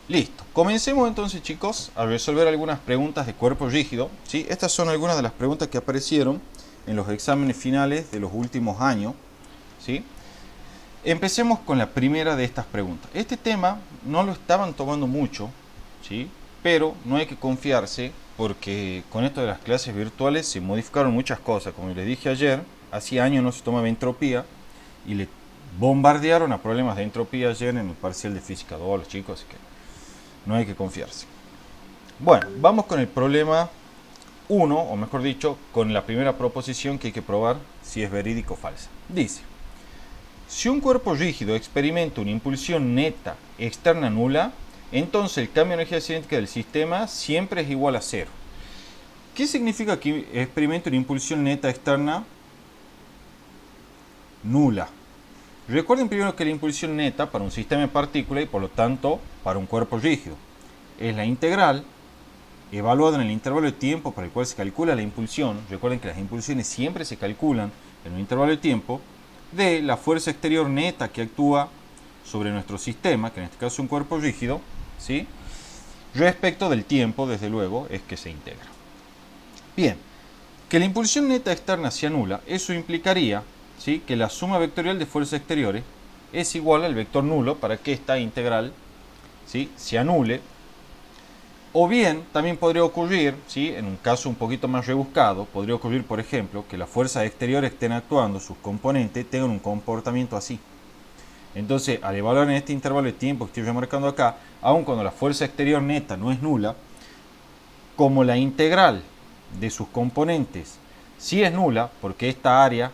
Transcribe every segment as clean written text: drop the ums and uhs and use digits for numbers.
Listo. Comencemos entonces, chicos, a resolver algunas preguntas de cuerpo rígido. ¿Sí? Estas son algunas de las preguntas que aparecieron en los exámenes finales de los últimos años. ¿Sí? Empecemos con la primera de estas preguntas. Este tema no lo estaban tomando mucho, ¿sí? Pero no hay que confiarse porque con esto de las clases virtuales se modificaron muchas cosas. Como les dije ayer, hacía años no se tomaba entropía y le bombardearon a problemas de entropía ayer en el parcial de física 2 a los chicos, así que no hay que confiarse. Bueno, vamos con el problema uno, o mejor dicho, con la primera proposición que hay que probar si es verídico o falsa. Dice, si un cuerpo rígido experimenta una impulsión neta externa nula, entonces el cambio de energía cinética del sistema siempre es igual a cero. ¿Qué significa que experimenta una impulsión neta externa nula? Recuerden primero que la impulsión neta para un sistema de partículas y por lo tanto para un cuerpo rígido es la integral evaluada en el intervalo de tiempo para el cual se calcula la impulsión. Recuerden que las impulsiones siempre se calculan en un intervalo de tiempo de la fuerza exterior neta que actúa sobre nuestro sistema, que en este caso es un cuerpo rígido, ¿sí? Respecto del tiempo, desde luego, es que se integra. Bien, que la impulsión neta externa sea nula, eso implicaría, ¿sí?, que la suma vectorial de fuerzas exteriores es igual al vector nulo para que esta integral, ¿sí?, se anule. O bien, también podría ocurrir, ¿sí?, en un caso un poquito más rebuscado, podría ocurrir, por ejemplo, que las fuerzas exteriores estén actuando, sus componentes tengan un comportamiento así. Entonces, al evaluar en este intervalo de tiempo que estoy remarcando acá, aun cuando la fuerza exterior neta no es nula, como la integral de sus componentes sí es nula, porque esta área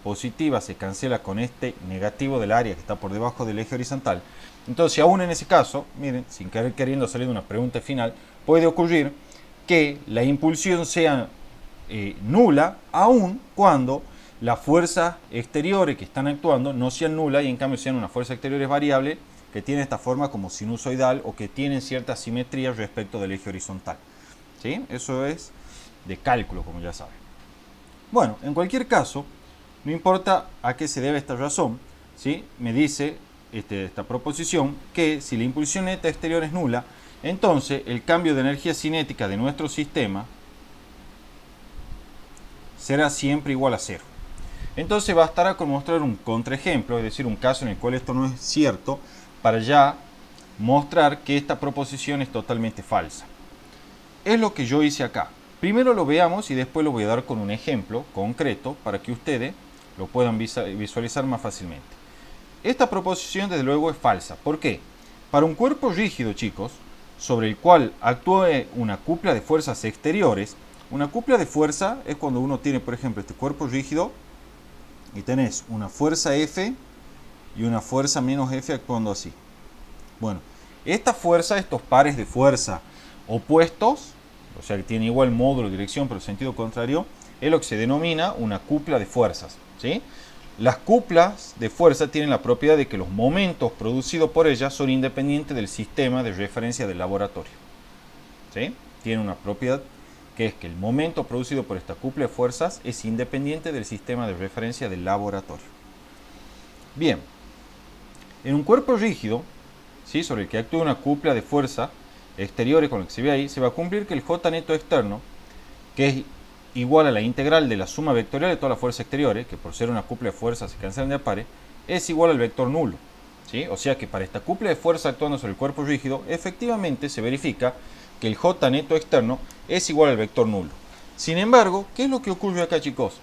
positiva se cancela con este negativo del área que está por debajo del eje horizontal. Entonces, aún en ese caso, miren, sin querer queriendo salir de una pregunta final, puede ocurrir que la impulsión sea nula, aun cuando las fuerzas exteriores que están actuando no sean nulas y en cambio sean una fuerza exterior variable que tiene esta forma como sinusoidal o que tienen cierta simetría respecto del eje horizontal. ¿Sí? Eso es de cálculo, como ya saben. Bueno, en cualquier caso, no importa a qué se debe esta razón, ¿sí?, me dice esta proposición que si la impulsión neta exterior es nula, entonces el cambio de energía cinética de nuestro sistema será siempre igual a cero. Entonces bastará con mostrar un contraejemplo, es decir, un caso en el cual esto no es cierto, para ya mostrar que esta proposición es totalmente falsa. Es lo que yo hice acá. Primero lo veamos y después lo voy a dar con un ejemplo concreto para que ustedes lo puedan visualizar más fácilmente. Esta proposición desde luego es falsa. ¿Por qué? Para un cuerpo rígido, chicos, sobre el cual actúe una cupla de fuerzas exteriores, una cupla de fuerza es cuando uno tiene, por ejemplo, este cuerpo rígido y tenés una fuerza F y una fuerza menos F actuando así. Bueno, esta fuerza, estos pares de fuerza opuestos, o sea que tienen igual módulo, dirección, pero sentido contrario, es lo que se denomina una cupla de fuerzas, ¿sí? Las cuplas de fuerza tienen la propiedad de que los momentos producidos por ellas son independientes del sistema de referencia del laboratorio, ¿sí? Tienen una propiedad que es que el momento producido por esta cupla de fuerzas es independiente del sistema de referencia del laboratorio. Bien, en un cuerpo rígido, ¿sí?, sobre el que actúa una cupla de fuerza exteriores con lo que se ve ahí, se va a cumplir que el J neto externo, que es igual a la integral de la suma vectorial de todas las fuerzas exteriores, que por ser una cupla de fuerzas se cancelan de a pares, es igual al vector nulo, ¿sí? O sea que para esta cupla de fuerza actuando sobre el cuerpo rígido, efectivamente se verifica que el J neto externo es igual al vector nulo. Sin embargo, ¿qué es lo que ocurre acá, chicos?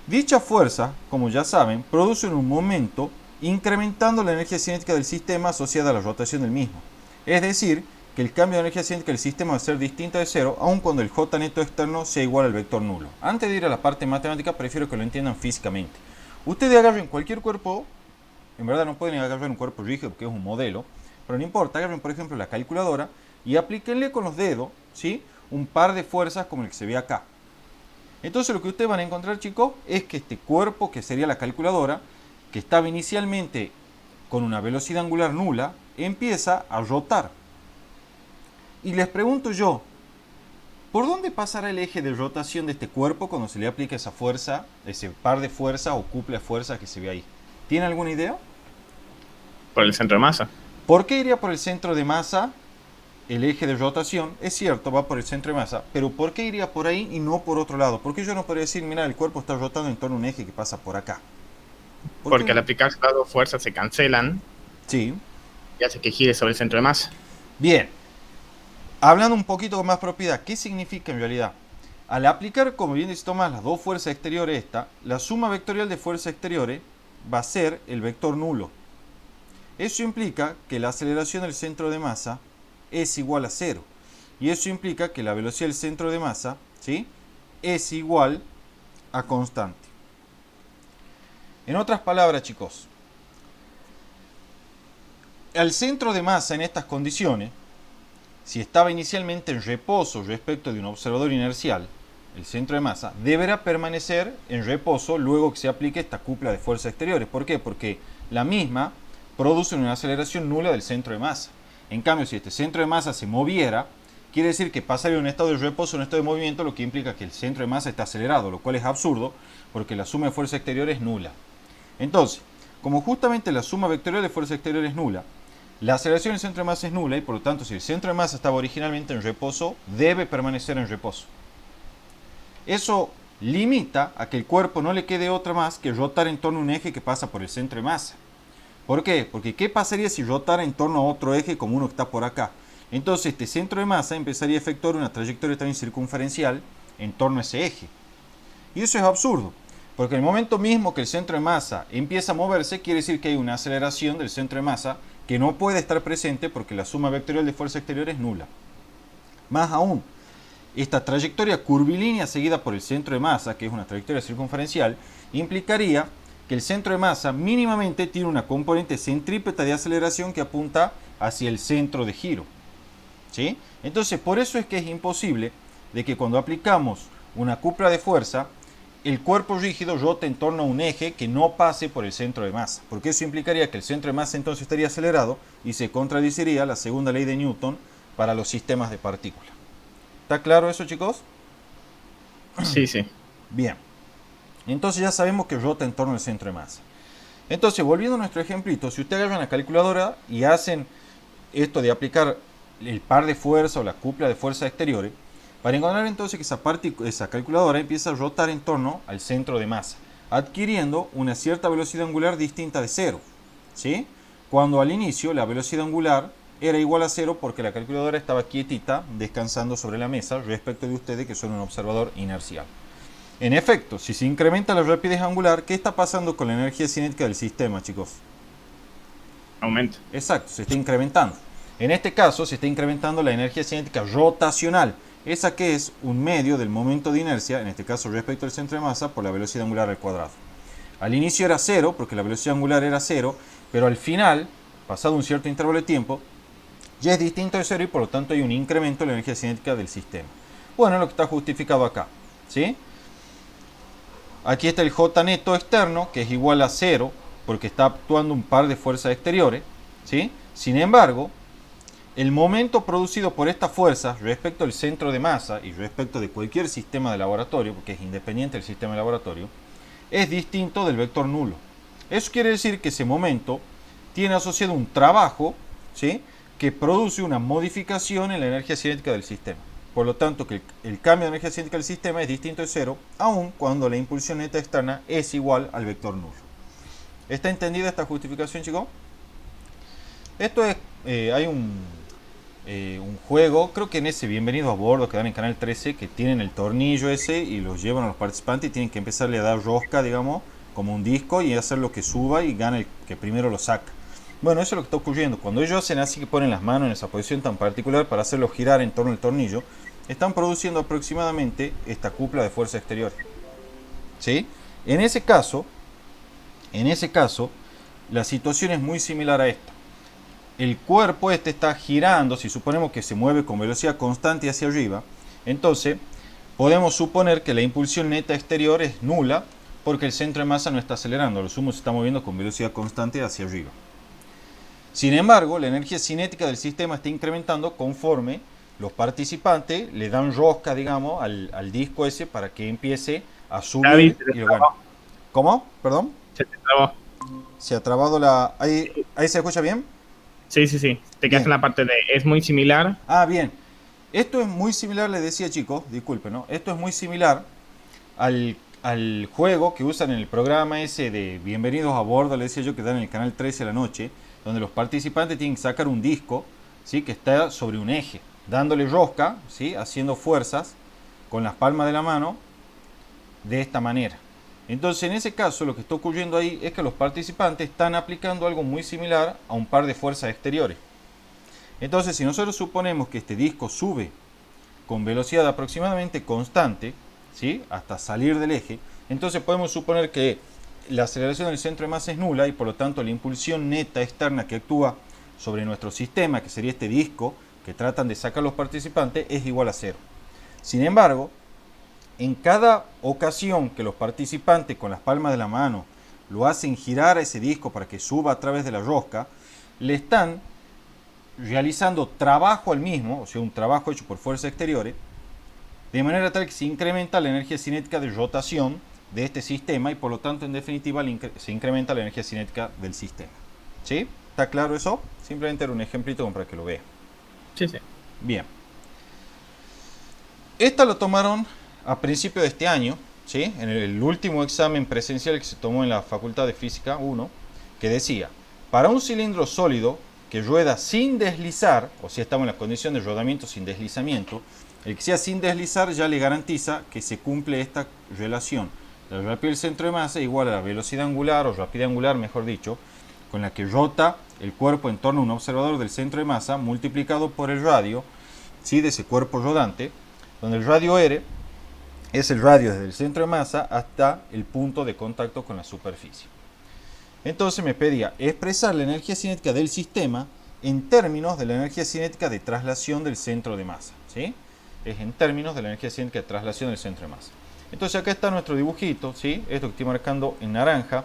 Dicha fuerza, como ya saben, produce en un momento incrementando la energía cinética del sistema asociada a la rotación del mismo. Es decir, que el cambio de energía cinética del sistema va a ser distinta de cero, aun cuando el J neto externo sea igual al vector nulo. Antes de ir a la parte matemática, prefiero que lo entiendan físicamente. Ustedes agarren cualquier cuerpo, en verdad no pueden agarrar un cuerpo rígido porque es un modelo, pero no importa, agarren por ejemplo la calculadora y aplíquenle con los dedos, ¿sí?, un par de fuerzas como el que se ve acá. Entonces lo que ustedes van a encontrar, chicos, es que este cuerpo, que sería la calculadora, que estaba inicialmente con una velocidad angular nula, empieza a rotar. Y les pregunto yo, ¿por dónde pasará el eje de rotación de este cuerpo cuando se le aplica esa fuerza, ese par de fuerzas o cupla de fuerzas que se ve ahí? ¿Tiene alguna idea? Por el centro de masa. ¿Por qué iría por el centro de masa? El eje de rotación, es cierto, va por el centro de masa, pero ¿por qué iría por ahí y no por otro lado? ¿Por qué yo no podría decir, mira, el cuerpo está rotando en torno a un eje que pasa por acá? ¿Por qué Porque al no? aplicarse las dos fuerzas se cancelan Sí. y hace que gire sobre el centro de masa. Bien, hablando un poquito con más propiedad, ¿qué significa en realidad? Al aplicar, como bien dice Tomás, las dos fuerzas exteriores esta, la suma vectorial de fuerzas exteriores va a ser el vector nulo. Eso implica que la aceleración del centro de masa es igual a cero. Y eso implica que la velocidad del centro de masa, ¿sí?, es igual a constante. En otras palabras, chicos, el centro de masa en estas condiciones, si estaba inicialmente en reposo respecto de un observador inercial, el centro de masa deberá permanecer en reposo luego que se aplique esta cupla de fuerzas exteriores. ¿Por qué? Porque la misma produce una aceleración nula del centro de masa. En cambio, si este centro de masa se moviera, quiere decir que pasaría de un estado de reposo a un estado de movimiento, lo que implica que el centro de masa está acelerado, lo cual es absurdo porque la suma de fuerza exterior es nula. Entonces, como justamente la suma vectorial de fuerza exterior es nula, la aceleración del centro de masa es nula y por lo tanto si el centro de masa estaba originalmente en reposo, debe permanecer en reposo. Eso limita a que el cuerpo no le quede otra más que rotar en torno a un eje que pasa por el centro de masa. ¿Por qué? Porque ¿qué pasaría si rotara en torno a otro eje como uno que está por acá? Entonces este centro de masa empezaría a efectuar una trayectoria también circunferencial en torno a ese eje. Y eso es absurdo, porque en el momento mismo que el centro de masa empieza a moverse, quiere decir que hay una aceleración del centro de masa que no puede estar presente porque la suma vectorial de fuerza exterior es nula. Más aún, esta trayectoria curvilínea seguida por el centro de masa, que es una trayectoria circunferencial, implicaría que el centro de masa mínimamente tiene una componente centrípeta de aceleración que apunta hacia el centro de giro. ¿Sí? Entonces, por eso es que es imposible de que cuando aplicamos una cupla de fuerza, el cuerpo rígido rote en torno a un eje que no pase por el centro de masa, porque eso implicaría que el centro de masa entonces estaría acelerado y se contradeciría la segunda ley de Newton para los sistemas de partículas. ¿Está claro eso, chicos? Sí, sí. Bien. Entonces ya sabemos que rota en torno al centro de masa. Entonces, volviendo a nuestro ejemplito, si ustedes agarran la calculadora y hacen esto de aplicar el par de fuerza o la cupla de fuerzas exteriores, para encontrar entonces que esa calculadora empieza a rotar en torno al centro de masa, adquiriendo una cierta velocidad angular distinta de cero. ¿Sí? Cuando al inicio la velocidad angular era igual a cero porque la calculadora estaba quietita, descansando sobre la mesa, respecto de ustedes que son un observador inercial. En efecto, si se incrementa la rapidez angular, ¿qué está pasando con la energía cinética del sistema, chicos? Aumenta. Exacto, se está incrementando. En este caso, se está incrementando la energía cinética rotacional, esa que es un medio del momento de inercia, en este caso respecto al centro de masa, por la velocidad angular al cuadrado. Al inicio era cero, porque la velocidad angular era cero, pero al final, pasado un cierto intervalo de tiempo, ya es distinto de cero y por lo tanto hay un incremento en la energía cinética del sistema. Bueno, es lo que está justificado acá. ¿Sí? Aquí está el J neto externo, que es igual a cero, porque está actuando un par de fuerzas exteriores. ¿Sí? Sin embargo, el momento producido por estas fuerzas respecto al centro de masa y respecto de cualquier sistema de laboratorio, porque es independiente del sistema de laboratorio, es distinto del vector nulo. Eso quiere decir que ese momento tiene asociado un trabajo, ¿sí?, que produce una modificación en la energía cinética del sistema. Por lo tanto, que el cambio de energía cinética del sistema es distinto de cero, aun cuando la impulsión neta externa es igual al vector nulo. ¿Está entendida esta justificación, chicos? Esto es, hay un juego, creo que en ese Bienvenido a Bordo que dan en Canal 13, que tienen el tornillo ese y los llevan a los participantes y tienen que empezarle a dar rosca, digamos, como un disco y hacer lo que suba y gana el que primero lo saca. Bueno, eso es lo que está ocurriendo. Cuando ellos hacen así, que ponen las manos en esa posición tan particular para hacerlo girar en torno al tornillo, están produciendo aproximadamente esta cupla de fuerza exterior. ¿Sí? En ese caso, la situación es muy similar a esta. El cuerpo este está girando, si suponemos que se mueve con velocidad constante hacia arriba, entonces podemos suponer que la impulsión neta exterior es nula porque el centro de masa no está acelerando, lo sumo se está moviendo con velocidad constante hacia arriba. Sin embargo, la energía cinética del sistema está incrementando conforme los participantes le dan rosca, digamos, al disco ese para que empiece a David, subir y lo ganen. ¿Cómo? ¿Perdón? se te trabó. Se ha trabado la... ¿Ahí se escucha bien? Sí, sí, sí. Te quedas Bien. en la parte de es muy similar. Ah, bien. Esto es muy similar, les decía chicos, disculpen, ¿no? Esto es muy similar al juego que usan en el programa ese de Bienvenidos a Bordo, le decía yo, que dan en el canal 13 a la noche, donde los participantes tienen que sacar un disco, ¿sí? Que está sobre un eje, dándole rosca, ¿sí? Haciendo fuerzas con las palmas de la mano de esta manera. Entonces, en ese caso, lo que está ocurriendo ahí es que los participantes están aplicando algo muy similar a un par de fuerzas exteriores. Entonces, si nosotros suponemos que este disco sube con velocidad aproximadamente constante, ¿sí? Hasta salir del eje, entonces podemos suponer que la aceleración del centro de masa es nula y por lo tanto la impulsión neta externa que actúa sobre nuestro sistema, que sería este disco que tratan de sacar los participantes, es igual a cero. Sin embargo, en cada ocasión que los participantes con las palmas de la mano lo hacen girar a ese disco para que suba a través de la rosca, le están realizando trabajo al mismo, o sea, un trabajo hecho por fuerzas exteriores, de manera tal que se incrementa la energía cinética de rotación de este sistema y por lo tanto, en definitiva, se incrementa la energía cinética del sistema. ¿Sí? ¿Está claro eso? Simplemente era un ejemplito para que lo vean. Sí, sí. Bien. Esta lo tomaron a principios de este año, ¿sí? En el último examen presencial que se tomó en la Facultad de Física 1, que decía, para un cilindro sólido que rueda sin deslizar, o sea, estamos en la condición de rodamiento sin deslizamiento, el que sea sin deslizar ya le garantiza que se cumple esta relación. La rapidez del centro de masa es igual a la velocidad angular, o rapidez angular, mejor dicho, con la que rota el cuerpo en torno a un observador del centro de masa, multiplicado por el radio, ¿sí? De ese cuerpo rodante, donde el radio R es el radio desde el centro de masa hasta el punto de contacto con la superficie. Entonces me pedía expresar la energía cinética del sistema en términos de la energía cinética de traslación del centro de masa, ¿sí? Es en términos de la energía cinética de traslación del centro de masa. Entonces acá está nuestro dibujito, ¿sí? Esto que estoy marcando en naranja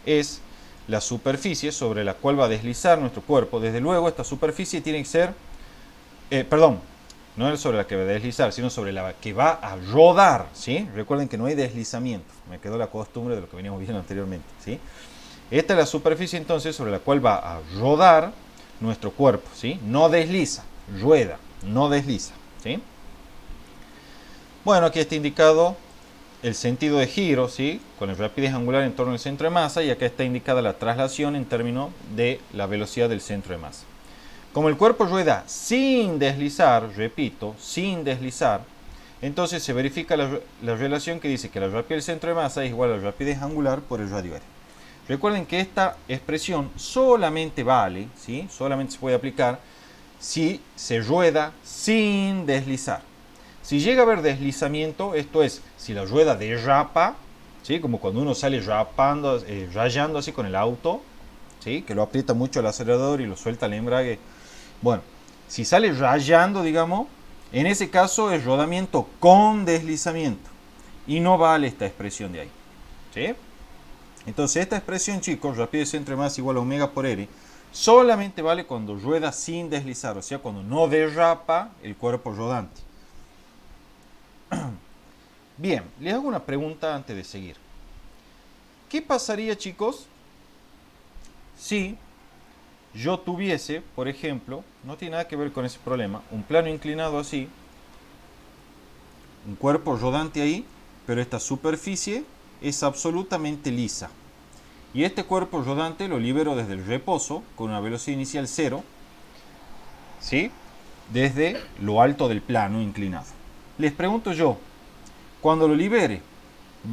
es la superficie sobre la cual va a deslizar nuestro cuerpo. Desde luego esta superficie tiene que ser, no es sobre la que va a deslizar, sino sobre la que va a rodar, ¿sí? Recuerden que no hay deslizamiento, me quedó la costumbre de lo que veníamos viendo anteriormente, ¿sí? Esta es la superficie entonces sobre la cual va a rodar nuestro cuerpo, ¿sí? No desliza, rueda, no desliza, ¿sí? Bueno, aquí está indicado el sentido de giro, ¿sí? Con la rapidez angular en torno al centro de masa, y acá está indicada la traslación en términos de la velocidad del centro de masa. Como el cuerpo rueda sin deslizar, repito, sin deslizar, entonces se verifica la relación que dice que la rapidez del centro de masa es igual a la rapidez angular por el radio R. Recuerden que esta expresión solamente vale, ¿sí? Solamente se puede aplicar si se rueda sin deslizar. Si llega a haber deslizamiento, esto es, si la rueda derrapa, ¿sí? Como cuando uno sale rayando así con el auto, ¿sí? Que lo aprieta mucho el acelerador y lo suelta el embrague. Bueno, si sale rayando, digamos, en ese caso es rodamiento con deslizamiento y no vale esta expresión de ahí, ¿sí? Entonces esta expresión, chicos, rapidez centro de masa igual a omega por R, solamente vale cuando rueda sin deslizar, o sea, cuando no derrapa el cuerpo rodante. Bien, les hago una pregunta antes de seguir. ¿Qué pasaría, chicos, si yo tuviese, por ejemplo, no tiene nada que ver con ese problema, un plano inclinado así, un cuerpo rodante ahí, pero esta superficie es absolutamente lisa? Y este cuerpo rodante lo libero desde el reposo con una velocidad inicial 0, ¿sí? Desde lo alto del plano inclinado. Les pregunto yo, cuando lo libere,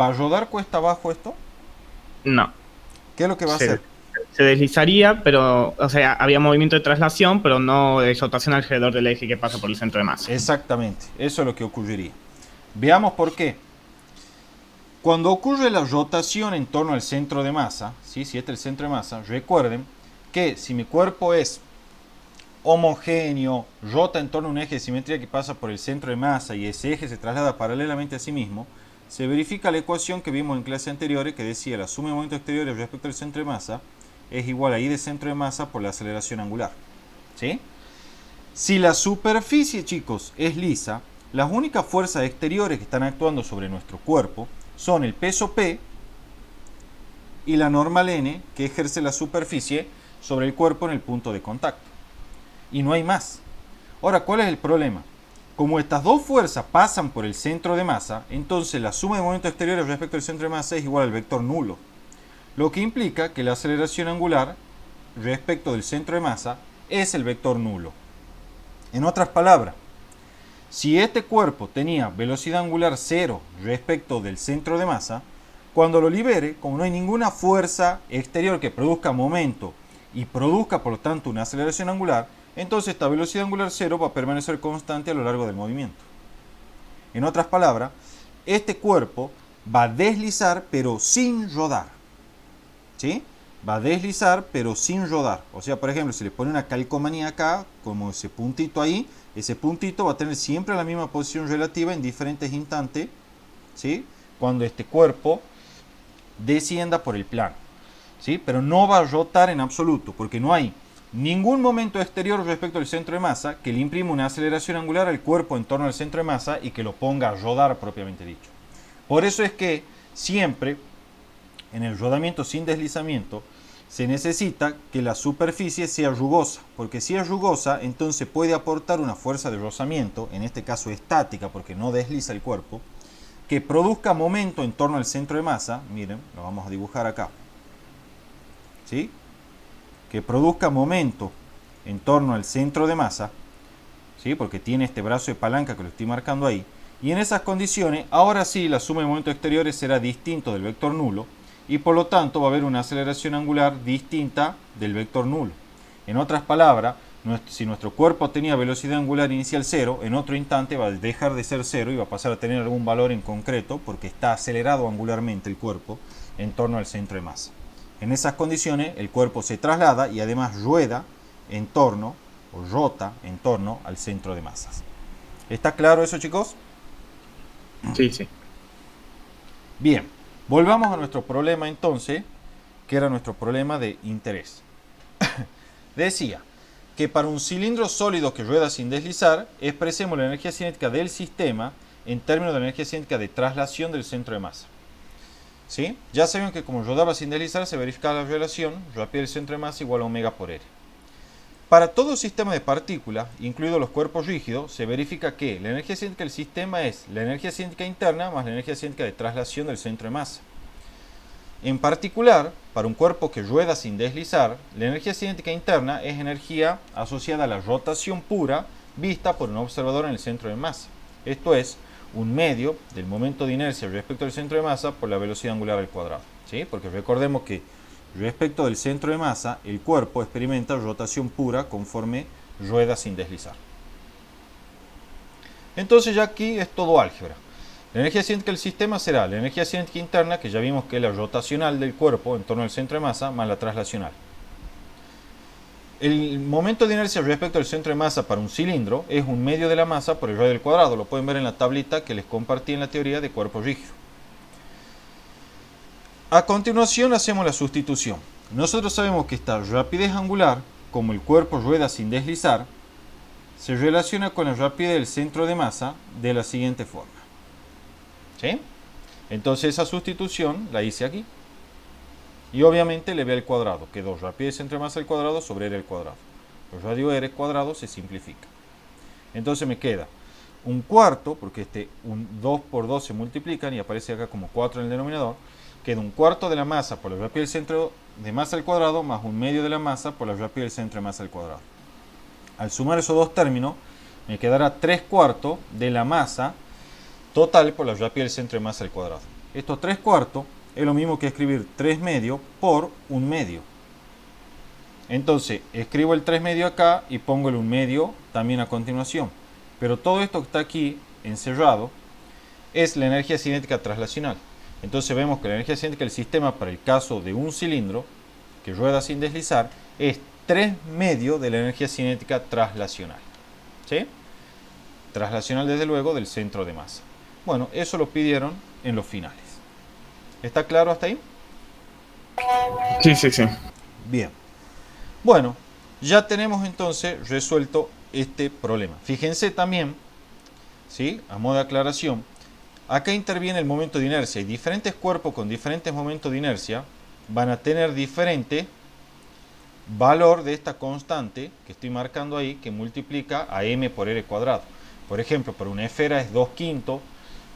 ¿va a rodar cuesta abajo esto? No. ¿Qué es lo que va a hacer? Se deslizaría, pero, o sea, había movimiento de traslación, pero no de rotación alrededor del eje que pasa por el centro de masa. Exactamente, eso es lo que ocurriría. Veamos por qué. Cuando ocurre la rotación en torno al centro de masa, ¿sí? Si este es el centro de masa, recuerden que si mi cuerpo es homogéneo, rota en torno a un eje de simetría que pasa por el centro de masa y ese eje se traslada paralelamente a sí mismo, se verifica la ecuación que vimos en clases anteriores que decía la suma de movimientos exteriores respecto al centro de masa es igual a I de centro de masa por la aceleración angular, ¿sí? Si la superficie, chicos, es lisa, las únicas fuerzas exteriores que están actuando sobre nuestro cuerpo son el peso P y la normal N que ejerce la superficie sobre el cuerpo en el punto de contacto. Y no hay más. Ahora, ¿cuál es el problema? Como estas dos fuerzas pasan por el centro de masa, entonces la suma de momentos exteriores respecto al centro de masa es igual al vector nulo. Lo que implica que la aceleración angular respecto del centro de masa es el vector nulo. En otras palabras, si este cuerpo tenía velocidad angular 0 respecto del centro de masa, cuando lo libere, como no hay ninguna fuerza exterior que produzca momento y produzca por lo tanto una aceleración angular, entonces esta velocidad angular 0 va a permanecer constante a lo largo del movimiento. En otras palabras, este cuerpo va a deslizar pero sin rodar. ¿Sí? Va a deslizar pero sin rodar. O sea, por ejemplo, si le pone una calcomanía acá, como ese puntito ahí, ese puntito va a tener siempre la misma posición relativa en diferentes instantes, ¿sí? Cuando este cuerpo descienda por el plano, ¿sí? Pero no va a rotar en absoluto, porque no hay ningún momento exterior respecto al centro de masa que le imprima una aceleración angular al cuerpo en torno al centro de masa y que lo ponga a rodar propiamente dicho. Por eso es que siempre en el rodamiento sin deslizamiento se necesita que la superficie sea rugosa, porque si es rugosa, entonces puede aportar una fuerza de rozamiento, en este caso estática, porque no desliza el cuerpo, que produzca momento en torno al centro de masa. Miren, lo vamos a dibujar acá. ¿Sí? Que produzca momento en torno al centro de masa, ¿sí? Porque tiene este brazo de palanca que lo estoy marcando ahí. Y en esas condiciones, ahora sí, la suma de momentos exteriores será distinto del vector nulo, y por lo tanto va a haber una aceleración angular distinta del vector nulo. En otras palabras, si nuestro cuerpo tenía velocidad angular inicial 0, en otro instante va a dejar de ser 0 y va a pasar a tener algún valor en concreto porque está acelerado angularmente el cuerpo en torno al centro de masa. En esas condiciones el cuerpo se traslada y además rueda en torno o rota en torno al centro de masas. ¿Está claro eso, chicos? Sí, sí. Bien. Volvamos a nuestro problema entonces, que era nuestro problema de interés. Decía que para un cilindro sólido que rueda sin deslizar, expresemos la energía cinética del sistema en términos de la energía cinética de traslación del centro de masa. ¿Sí? Ya saben que como rodaba sin deslizar se verificaba la relación rapidez del centro de masa igual a omega por r. Para todo sistema de partículas, incluidos los cuerpos rígidos, se verifica que la energía cinética del sistema es la energía cinética interna más la energía cinética de traslación del centro de masa. En particular, para un cuerpo que rueda sin deslizar, la energía cinética interna es energía asociada a la rotación pura vista por un observador en el centro de masa. Esto es, un medio del momento de inercia respecto al centro de masa por la velocidad angular al cuadrado. ¿Sí? Porque recordemos que respecto del centro de masa, el cuerpo experimenta rotación pura conforme rueda sin deslizar. Entonces ya aquí es todo álgebra. La energía cinética del sistema será la energía cinética interna, que ya vimos que es la rotacional del cuerpo en torno al centro de masa, más la traslacional. El momento de inercia respecto al centro de masa para un cilindro es un medio de la masa por el radio al cuadrado. Lo pueden ver en la tablita que les compartí en la teoría de cuerpo rígido. A continuación hacemos la sustitución. Nosotros sabemos que esta rapidez angular, como el cuerpo rueda sin deslizar, se relaciona con la rapidez del centro de masa de la siguiente forma. ¿Sí? Entonces esa sustitución la hice aquí. Y obviamente le ve al cuadrado. Quedó rapidez centro de masa al cuadrado sobre r al cuadrado. Los radio r cuadrado se simplifica. Entonces me queda un cuarto, porque un 2 por 2 se multiplican y aparece acá como 4 en el denominador. Queda un cuarto de la masa por la rapidez del centro de masa al cuadrado más un medio de la masa por la rapidez del centro de masa al cuadrado. Al sumar esos dos términos, me quedará 3 cuartos de la masa total por la rapidez del centro de masa al cuadrado. Estos 3 cuartos es lo mismo que escribir 3 medios por 1 medio. Entonces, escribo el 3 medio acá y pongo el 1 medio también a continuación. Pero todo esto que está aquí encerrado es la energía cinética traslacional. Entonces vemos que la energía cinética del sistema para el caso de un cilindro que rueda sin deslizar es 3 medios de la energía cinética traslacional. ¿Sí? Traslacional desde luego del centro de masa. Bueno, eso lo pidieron en los finales. ¿Está claro hasta ahí? Sí, sí, sí. Bien. Bueno, ya tenemos entonces resuelto este problema. Fíjense también, ¿sí? A modo de aclaración, acá interviene el momento de inercia y diferentes cuerpos con diferentes momentos de inercia van a tener diferente valor de esta constante que estoy marcando ahí, que multiplica a m por r cuadrado. Por ejemplo, para una esfera es 2/5,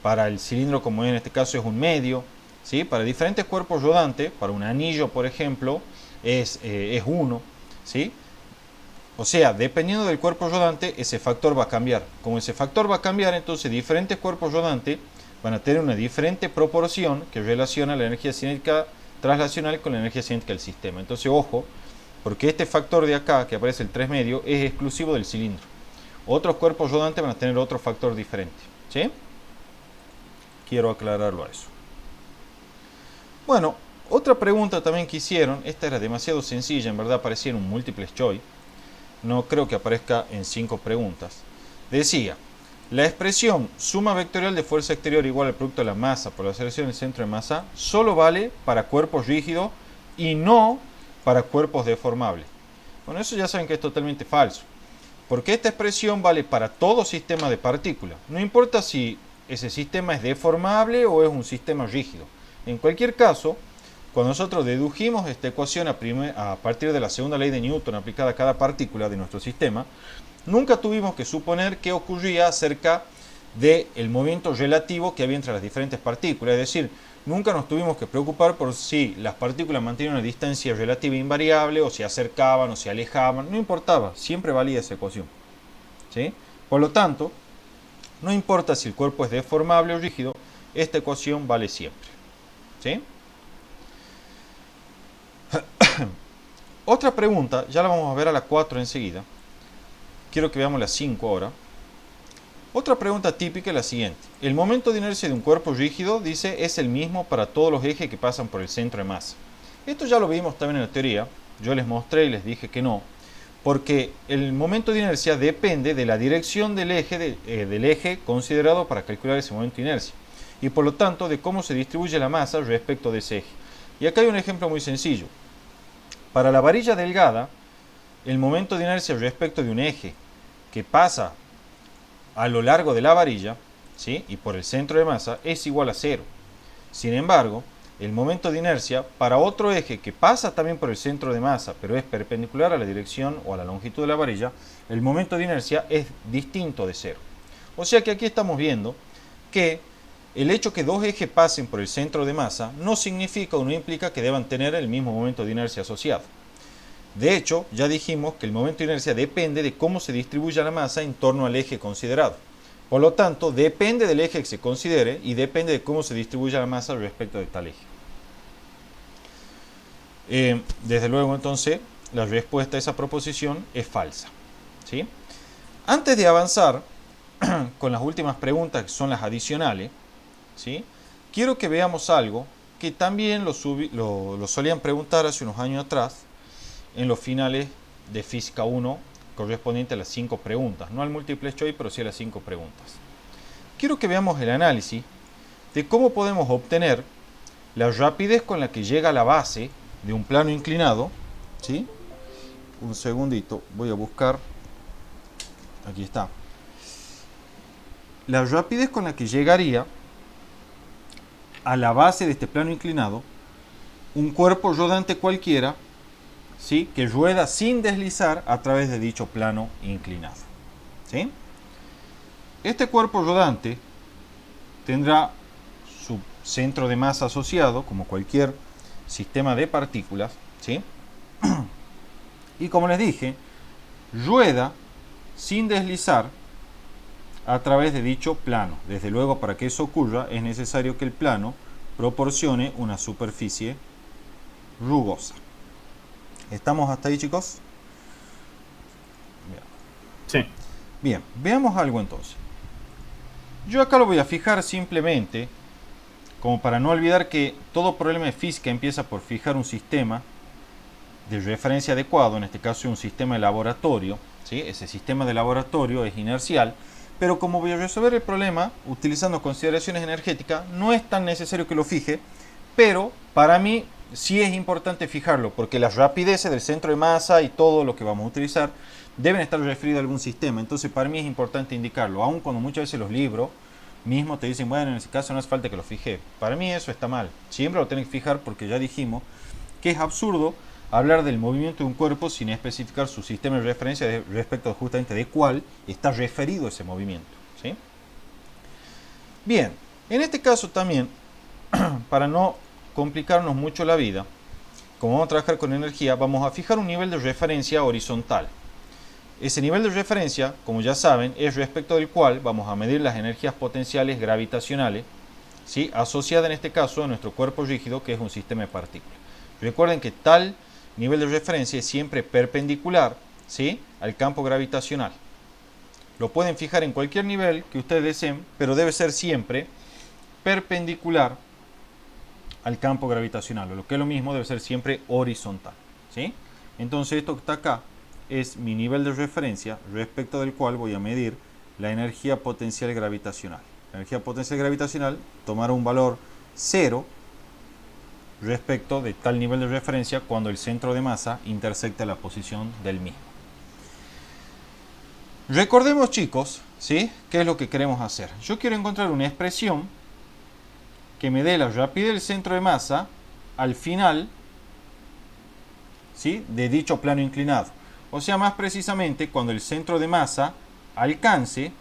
para el cilindro, como en este caso, es 1/2, ¿sí? Para diferentes cuerpos rodantes, para un anillo, por ejemplo, es 1, ¿sí? O sea, dependiendo del cuerpo rodante, ese factor va a cambiar. Como ese factor va a cambiar, entonces diferentes cuerpos rodantes van a tener una diferente proporción que relaciona la energía cinética traslacional con la energía cinética del sistema. Entonces, ojo, porque este factor de acá, que aparece el 3/2, es exclusivo del cilindro. Otros cuerpos rodantes van a tener otro factor diferente, ¿sí? Quiero aclararlo a eso. Bueno, otra pregunta también que hicieron, esta era demasiado sencilla, en verdad aparecía en un multiple choice, no creo que aparezca en 5 preguntas. Decía, la expresión suma vectorial de fuerza exterior igual al producto de la masa por la aceleración del centro de masa solo vale para cuerpos rígidos y no para cuerpos deformables. Bueno, eso ya saben que es totalmente falso, porque esta expresión vale para todo sistema de partículas. No importa si ese sistema es deformable o es un sistema rígido. En cualquier caso, cuando nosotros dedujimos esta ecuación a partir de la segunda ley de Newton aplicada a cada partícula de nuestro sistema, nunca tuvimos que suponer qué ocurría acerca del movimiento relativo que había entre las diferentes partículas. Es decir, nunca nos tuvimos que preocupar por si las partículas mantenían una distancia relativa invariable, o se acercaban o se alejaban. No importaba, siempre valía esa ecuación, ¿sí? Por lo tanto, no importa si el cuerpo es deformable o rígido, esta ecuación vale siempre, ¿sí? Otra pregunta, ya la vamos a ver a la 4 enseguida. Quiero que veamos la 5 ahora. Otra pregunta típica es la siguiente. El momento de inercia de un cuerpo rígido, dice, es el mismo para todos los ejes que pasan por el centro de masa. Esto ya lo vimos también en la teoría. Yo les mostré y les dije que no, porque el momento de inercia depende de la dirección del eje considerado para calcular ese momento de inercia, y por lo tanto de cómo se distribuye la masa respecto de ese eje. Y acá hay un ejemplo muy sencillo. Para la varilla delgada, el momento de inercia respecto de un eje que pasa a lo largo de la varilla, ¿sí?, y por el centro de masa, es igual a 0. Sin embargo, el momento de inercia para otro eje que pasa también por el centro de masa, pero es perpendicular a la dirección o a la longitud de la varilla, el momento de inercia es distinto de 0. O sea que aquí estamos viendo que el hecho que dos ejes pasen por el centro de masa no significa o no implica que deban tener el mismo momento de inercia asociado. De hecho, ya dijimos que el momento de inercia depende de cómo se distribuye la masa en torno al eje considerado. Por lo tanto, depende del eje que se considere y depende de cómo se distribuye la masa respecto de tal eje. Desde luego, entonces, la respuesta a esa proposición es falsa, ¿sí? Antes de avanzar con las últimas preguntas, que son las adicionales, ¿sí?, quiero que veamos algo que también lo solían preguntar hace unos años atrás en los finales de Física 1, correspondiente a las 5 preguntas. No al múltiple choice, pero sí a las 5 preguntas. Quiero que veamos el análisis de cómo podemos obtener la rapidez con la que llega a la base de un plano inclinado, ¿sí? Un segundito, voy a buscar. Aquí está. La rapidez con la que llegaría a la base de este plano inclinado un cuerpo rodante cualquiera, ¿sí?, que rueda sin deslizar a través de dicho plano inclinado, ¿sí? Este cuerpo rodante tendrá su centro de masa asociado, como cualquier sistema de partículas, ¿sí? Y como les dije, rueda sin deslizar a través de dicho plano. Desde luego, para que eso ocurra, es necesario que el plano proporcione una superficie rugosa. ¿Estamos hasta ahí, chicos? Bien. Sí. Bien, veamos algo entonces. Yo acá lo voy a fijar simplemente, como para no olvidar que todo problema de física empieza por fijar un sistema de referencia adecuado, en este caso un sistema de laboratorio, ¿sí? Ese sistema de laboratorio es inercial, pero como voy a resolver el problema utilizando consideraciones energéticas, no es tan necesario que lo fije, pero para mí sí es importante fijarlo, porque las rapideces del centro de masa y todo lo que vamos a utilizar deben estar referidos a algún sistema. Entonces para mí es importante indicarlo, aun cuando muchas veces los libros mismos te dicen, bueno, en ese caso no hace falta que lo fije. Para mí eso está mal, siempre lo tenés que fijar, porque ya dijimos que es absurdo hablar del movimiento de un cuerpo sin especificar su sistema de referencia respecto justamente de cuál está referido ese movimiento, ¿sí? Bien, en este caso también, para no complicarnos mucho la vida, como vamos a trabajar con energía, vamos a fijar un nivel de referencia horizontal. Ese nivel de referencia, como ya saben, es respecto del cual vamos a medir las energías potenciales gravitacionales, ¿sí?, asociadas en este caso a nuestro cuerpo rígido, que es un sistema de partículas. Recuerden que tal nivel de referencia es siempre perpendicular, ¿sí?, al campo gravitacional. Lo pueden fijar en cualquier nivel que ustedes deseen, pero debe ser siempre perpendicular al campo gravitacional, o lo que es lo mismo, debe ser siempre horizontal, ¿sí? Entonces esto que está acá es mi nivel de referencia respecto del cual voy a medir la energía potencial gravitacional. La energía potencial gravitacional tomará un valor 0 respecto de tal nivel de referencia cuando el centro de masa intersecta la posición del mismo. Recordemos, chicos, ¿sí?, qué es lo que queremos hacer. Yo quiero encontrar una expresión que me dé la rapidez del centro de masa al final, ¿sí?, de dicho plano inclinado. O sea, más precisamente, cuando el centro de masa alcance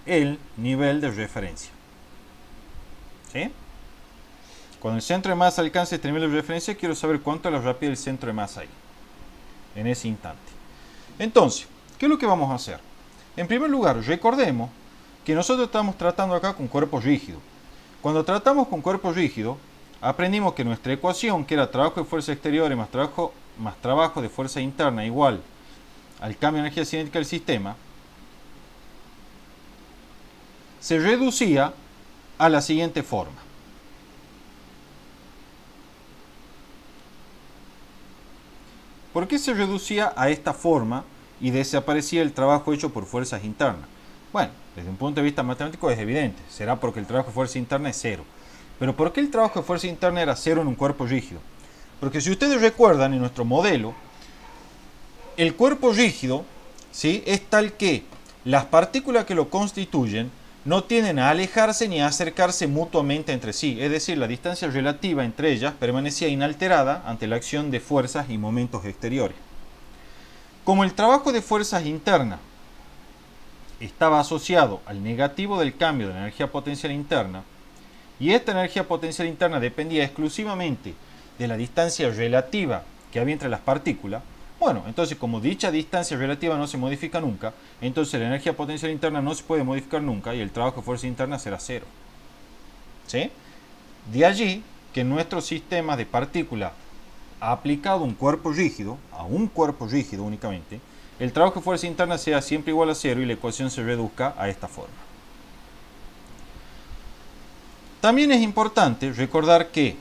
el nivel de referencia, ¿sí? Cuando el centro de masa alcance este nivel de referencia, quiero saber cuánto es la rapidez del centro de masa ahí, en ese instante. Entonces, ¿qué es lo que vamos a hacer? En primer lugar, recordemos que nosotros estamos tratando acá con cuerpo rígido. Cuando tratamos con cuerpo rígido, aprendimos que nuestra ecuación, que era trabajo de fuerza exterior más trabajo de fuerza interna igual al cambio de energía cinética del sistema, se reducía a la siguiente forma. ¿Por qué se reducía a esta forma y desaparecía el trabajo hecho por fuerzas internas? Bueno, desde un punto de vista matemático es evidente, será porque el trabajo de fuerza interna es 0. Pero ¿por qué el trabajo de fuerza interna era 0 en un cuerpo rígido? Porque si ustedes recuerdan, en nuestro modelo, el cuerpo rígido, ¿sí?, es tal que las partículas que lo constituyen no tienden a alejarse ni a acercarse mutuamente entre sí, es decir, la distancia relativa entre ellas permanecía inalterada ante la acción de fuerzas y momentos exteriores. Como el trabajo de fuerzas internas estaba asociado al negativo del cambio de la energía potencial interna, y esta energía potencial interna dependía exclusivamente de la distancia relativa que había entre las partículas, bueno, entonces como dicha distancia relativa no se modifica nunca, entonces la energía potencial interna no se puede modificar nunca y el trabajo de fuerza interna será 0. ¿Sí? De allí que nuestros sistemas de partículas aplicado a un cuerpo rígido únicamente, el trabajo de fuerza interna sea siempre igual a 0 y la ecuación se reduzca a esta forma. También es importante recordar que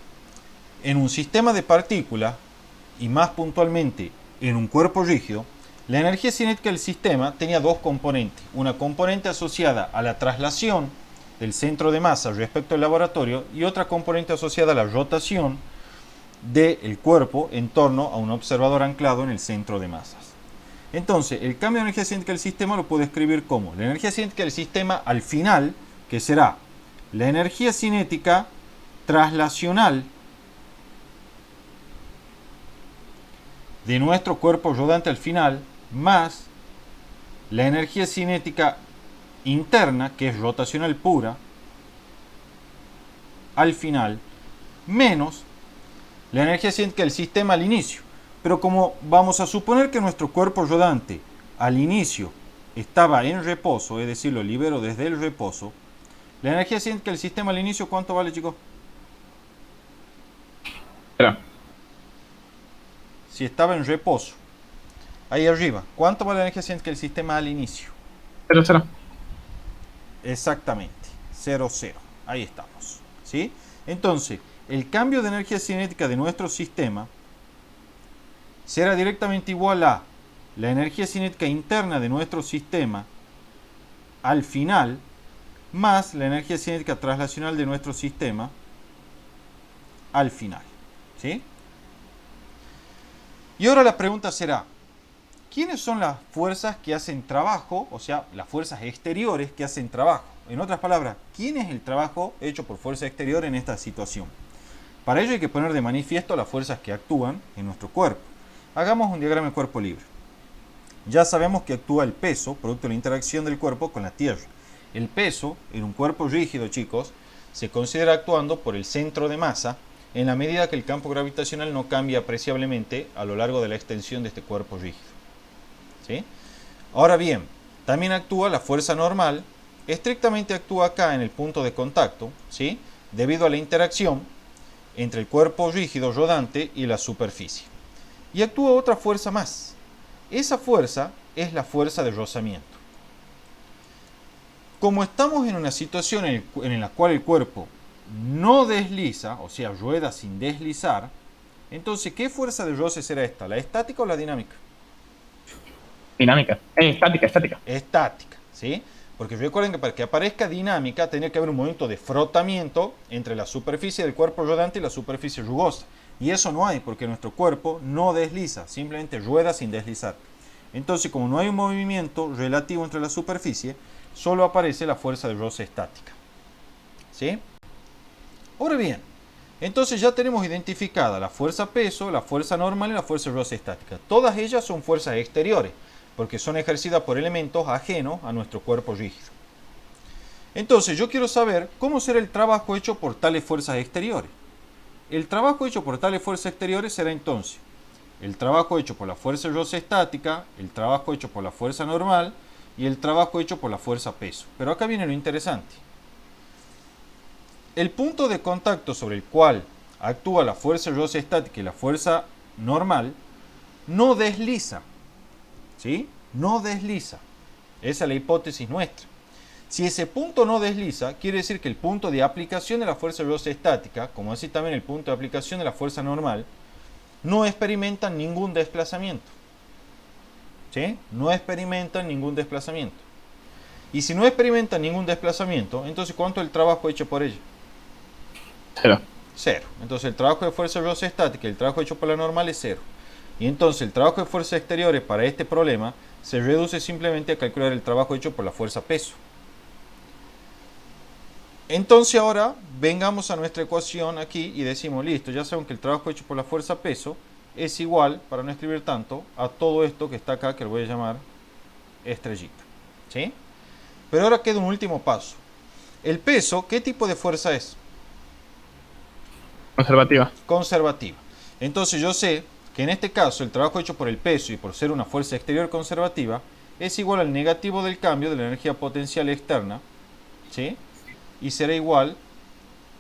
en un sistema de partículas, y más puntualmente en un cuerpo rígido, la energía cinética del sistema tenía dos componentes. Una componente asociada a la traslación del centro de masa respecto al laboratorio y otra componente asociada a la rotación del cuerpo en torno a un observador anclado en el centro de masas. Entonces, el cambio de energía cinética del sistema lo puedo escribir como la energía cinética del sistema al final, que será la energía cinética traslacional de nuestro cuerpo rodante al final, más la energía cinética interna, que es rotacional pura, al final, menos la energía cinética del sistema al inicio. Pero como vamos a suponer que nuestro cuerpo rodante al inicio estaba en reposo, es decir, lo libero desde el reposo, la energía cinética del sistema al inicio, ¿cuánto vale, chicos? Espera. Si estaba en reposo, ahí arriba, ¿cuánto vale la energía cinética del sistema al inicio? 0, 0. Exactamente, 0, 0. Ahí estamos, ¿sí? Entonces, el cambio de energía cinética de nuestro sistema será directamente igual a la energía cinética interna de nuestro sistema al final, más la energía cinética traslacional de nuestro sistema al final, ¿sí? Y ahora la pregunta será, ¿quiénes son las fuerzas que hacen trabajo? O sea, las fuerzas exteriores que hacen trabajo. En otras palabras, ¿quién es el trabajo hecho por fuerza exterior en esta situación? Para ello hay que poner de manifiesto las fuerzas que actúan en nuestro cuerpo. Hagamos un diagrama de cuerpo libre. Ya sabemos que actúa el peso, producto de la interacción del cuerpo con la Tierra. El peso en un cuerpo rígido, chicos, se considera actuando por el centro de masa en la medida que el campo gravitacional no cambia apreciablemente a lo largo de la extensión de este cuerpo rígido. ¿Sí? Ahora bien, también actúa la fuerza normal, estrictamente actúa acá en el punto de contacto, ¿sí? Debido a la interacción entre el cuerpo rígido rodante y la superficie. Y actúa otra fuerza más. Esa fuerza es la fuerza de rozamiento. Como estamos en una situación en la cual el cuerpo no desliza, o sea, rueda sin deslizar, entonces, ¿qué fuerza de roce será esta? ¿La estática o la dinámica? Dinámica. Estática, estática. Estática, ¿sí? Porque recuerden que para que aparezca dinámica tenía que haber un movimiento de frotamiento entre la superficie del cuerpo rodante y la superficie rugosa. Y eso no hay porque nuestro cuerpo no desliza, simplemente rueda sin deslizar. Entonces, como no hay un movimiento relativo entre la superficie, solo aparece la fuerza de roce estática. ¿Sí? Ahora bien, entonces ya tenemos identificada la fuerza peso, la fuerza normal y la fuerza de roce estática. Todas ellas son fuerzas exteriores, porque son ejercidas por elementos ajenos a nuestro cuerpo rígido. Entonces yo quiero saber cómo será el trabajo hecho por tales fuerzas exteriores. El trabajo hecho por tales fuerzas exteriores será entonces el trabajo hecho por la fuerza de roce estática, el trabajo hecho por la fuerza normal y el trabajo hecho por la fuerza peso. Pero acá viene lo interesante. El punto de contacto sobre el cual actúa la fuerza de roce estática y la fuerza normal no desliza. ¿Sí? No desliza. Esa es la hipótesis nuestra. Si ese punto no desliza, quiere decir que el punto de aplicación de la fuerza de roce estática, como así también el punto de aplicación de la fuerza normal, no experimentan ningún desplazamiento. ¿Sí? No experimentan ningún desplazamiento. Y si no experimentan ningún desplazamiento, entonces ¿cuánto es el trabajo hecho por ella? Cero. Cero. Entonces el trabajo de fuerza de roce estática y el trabajo hecho por la normal es cero. Y entonces el trabajo de fuerzas exteriores para este problema se reduce simplemente a calcular el trabajo hecho por la fuerza peso. Entonces ahora vengamos a nuestra ecuación aquí y decimos, listo, ya sabemos que el trabajo hecho por la fuerza peso es igual, para no escribir tanto, a todo esto que está acá, que lo voy a llamar estrellita. ¿Sí? Pero ahora queda un último paso. El peso, ¿qué tipo de fuerza es? Conservativa. Conservativa. Entonces yo sé que en este caso el trabajo hecho por el peso y por ser una fuerza exterior conservativa es igual al negativo del cambio de la energía potencial externa, ¿sí? Y será igual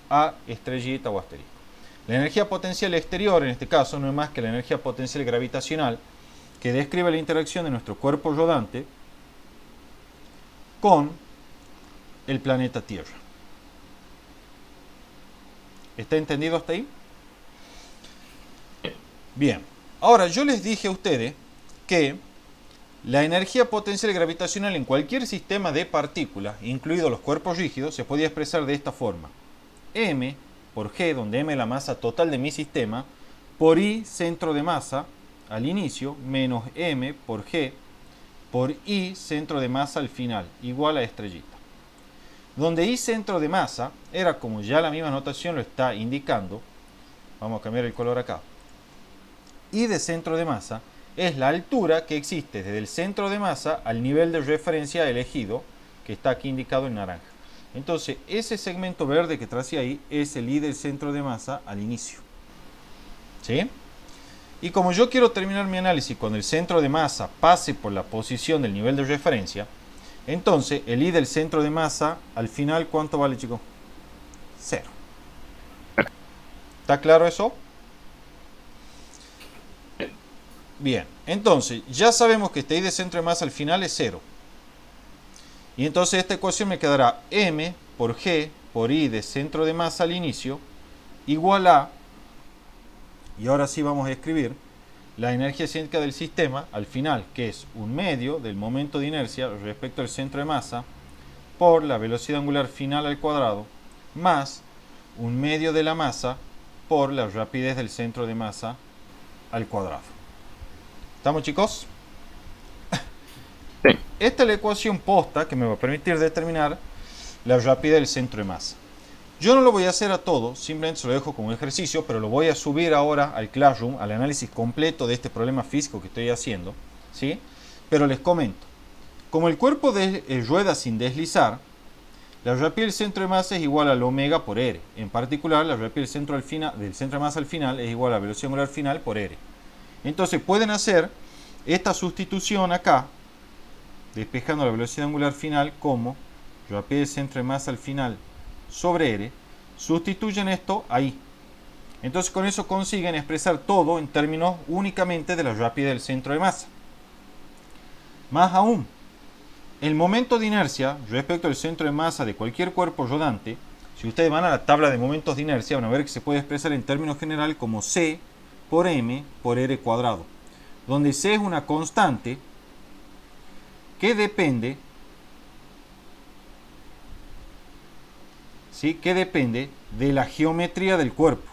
a estrellita o asterisco. La energía potencial exterior en este caso no es más que la energía potencial gravitacional que describe la interacción de nuestro cuerpo rodante con el planeta Tierra. ¿Está entendido hasta ahí? Bien, ahora yo les dije a ustedes que la energía potencial gravitacional en cualquier sistema de partículas, incluidos los cuerpos rígidos, se podía expresar de esta forma. M por G, donde M es la masa total de mi sistema, por I, centro de masa, al inicio, menos M por G, por I, centro de masa al final, igual a estrellita. Donde I, centro de masa, era como ya la misma notación lo está indicando. Vamos a cambiar el color acá. I de centro de masa es la altura que existe desde el centro de masa al nivel de referencia elegido, que está aquí indicado en naranja. Entonces, ese segmento verde que trace ahí es el I del centro de masa al inicio. ¿Sí? Y como yo quiero terminar mi análisis cuando el centro de masa pase por la posición del nivel de referencia, entonces el I del centro de masa al final, ¿cuánto vale, chicos? Cero. ¿Está claro eso? Bien, entonces ya sabemos que este I de centro de masa al final es cero. Y entonces esta ecuación me quedará M por G por I de centro de masa al inicio igual a, y ahora sí vamos a escribir, la energía cinética del sistema al final, que es un medio del momento de inercia respecto al centro de masa por la velocidad angular final al cuadrado más un medio de la masa por la rapidez del centro de masa al cuadrado. ¿Estamos, chicos? Sí. Esta es la ecuación posta que me va a permitir determinar la rapidez del centro de masa. Yo no lo voy a hacer a todo, simplemente se lo dejo como ejercicio, pero lo voy a subir ahora al Classroom, al análisis completo de este problema físico que estoy haciendo, ¿sí? Pero les comento, como el cuerpo rueda sin deslizar, la rapidez del centro de masa es igual al omega por r. En particular, la rapidez del centro de masa al final es igual a la velocidad angular final por r. Entonces pueden hacer esta sustitución acá, despejando la velocidad angular final como rapidez del centro de masa al final sobre r, sustituyen esto ahí. Entonces con eso consiguen expresar todo en términos únicamente de la rapidez del centro de masa. Más aún, el momento de inercia respecto al centro de masa de cualquier cuerpo rodante, si ustedes van a la tabla de momentos de inercia, van a ver que se puede expresar en términos general como c por m por r cuadrado, donde c es una constante que depende, ¿sí? Que depende de la geometría del cuerpo.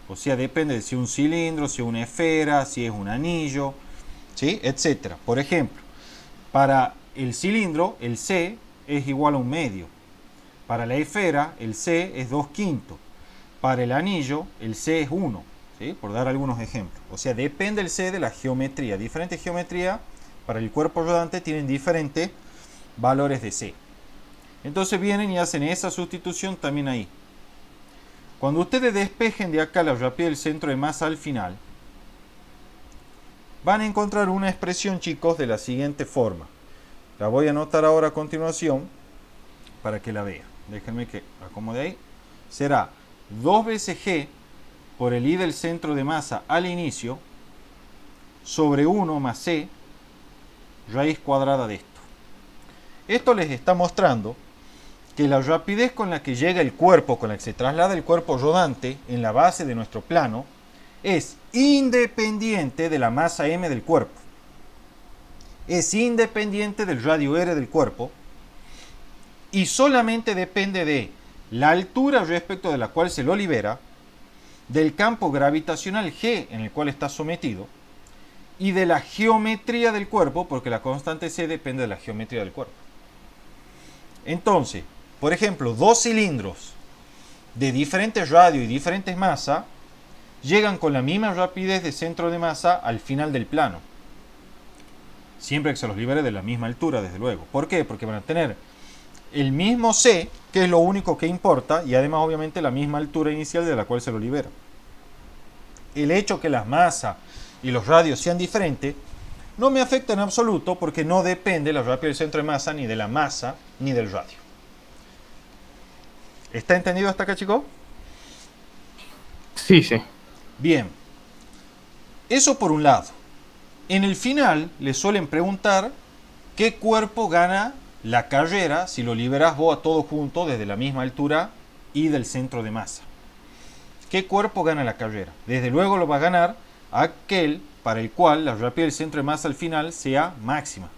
O sea, depende de si es un cilindro, si es una esfera, si es un anillo, ¿sí? Etcétera. Por ejemplo, para el cilindro, el C es igual a 1/2. Para la esfera, el C es 2/5. Para el anillo, el C es 1. ¿Sí? Por dar algunos ejemplos. O sea, depende el C de la geometría. Diferentes geometrías para el cuerpo rodante tienen diferentes valores de C. Entonces vienen y hacen esa sustitución también ahí. Cuando ustedes despejen de acá la rapidez del centro de masa al final, van a encontrar una expresión, chicos, de la siguiente forma. La voy a anotar ahora a continuación para que la vean. Déjenme que acomode ahí. Será 2 veces G por el I del centro de masa al inicio sobre 1 más C raíz cuadrada de esto. Esto les está mostrando que la rapidez con la que llega el cuerpo, con la que se traslada el cuerpo rodante en la base de nuestro plano, es independiente de la masa m del cuerpo. Es independiente del radio r del cuerpo y solamente depende de la altura respecto de la cual se lo libera, del campo gravitacional G en el cual está sometido y de la geometría del cuerpo, porque la constante C depende de la geometría del cuerpo. Entonces, por ejemplo, dos cilindros de diferentes radios y diferentes masas llegan con la misma rapidez de centro de masa al final del plano. Siempre que se los libere de la misma altura, desde luego. ¿Por qué? Porque van a tener el mismo C, que es lo único que importa, y además obviamente la misma altura inicial de la cual se lo libera. El hecho que las masas y los radios sean diferentes no me afecta en absoluto porque no depende la rapidez del centro de masa ni de la masa ni del radio. ¿Está entendido hasta acá, chicos? Sí, sí. Bien. Eso por un lado. En el final les suelen preguntar qué cuerpo gana la carrera si lo liberas vos a todo junto desde la misma altura y del centro de masa. ¿Qué cuerpo gana la carrera? Desde luego lo va a ganar aquel para el cual la rapidez del centro de masa al final sea máxima.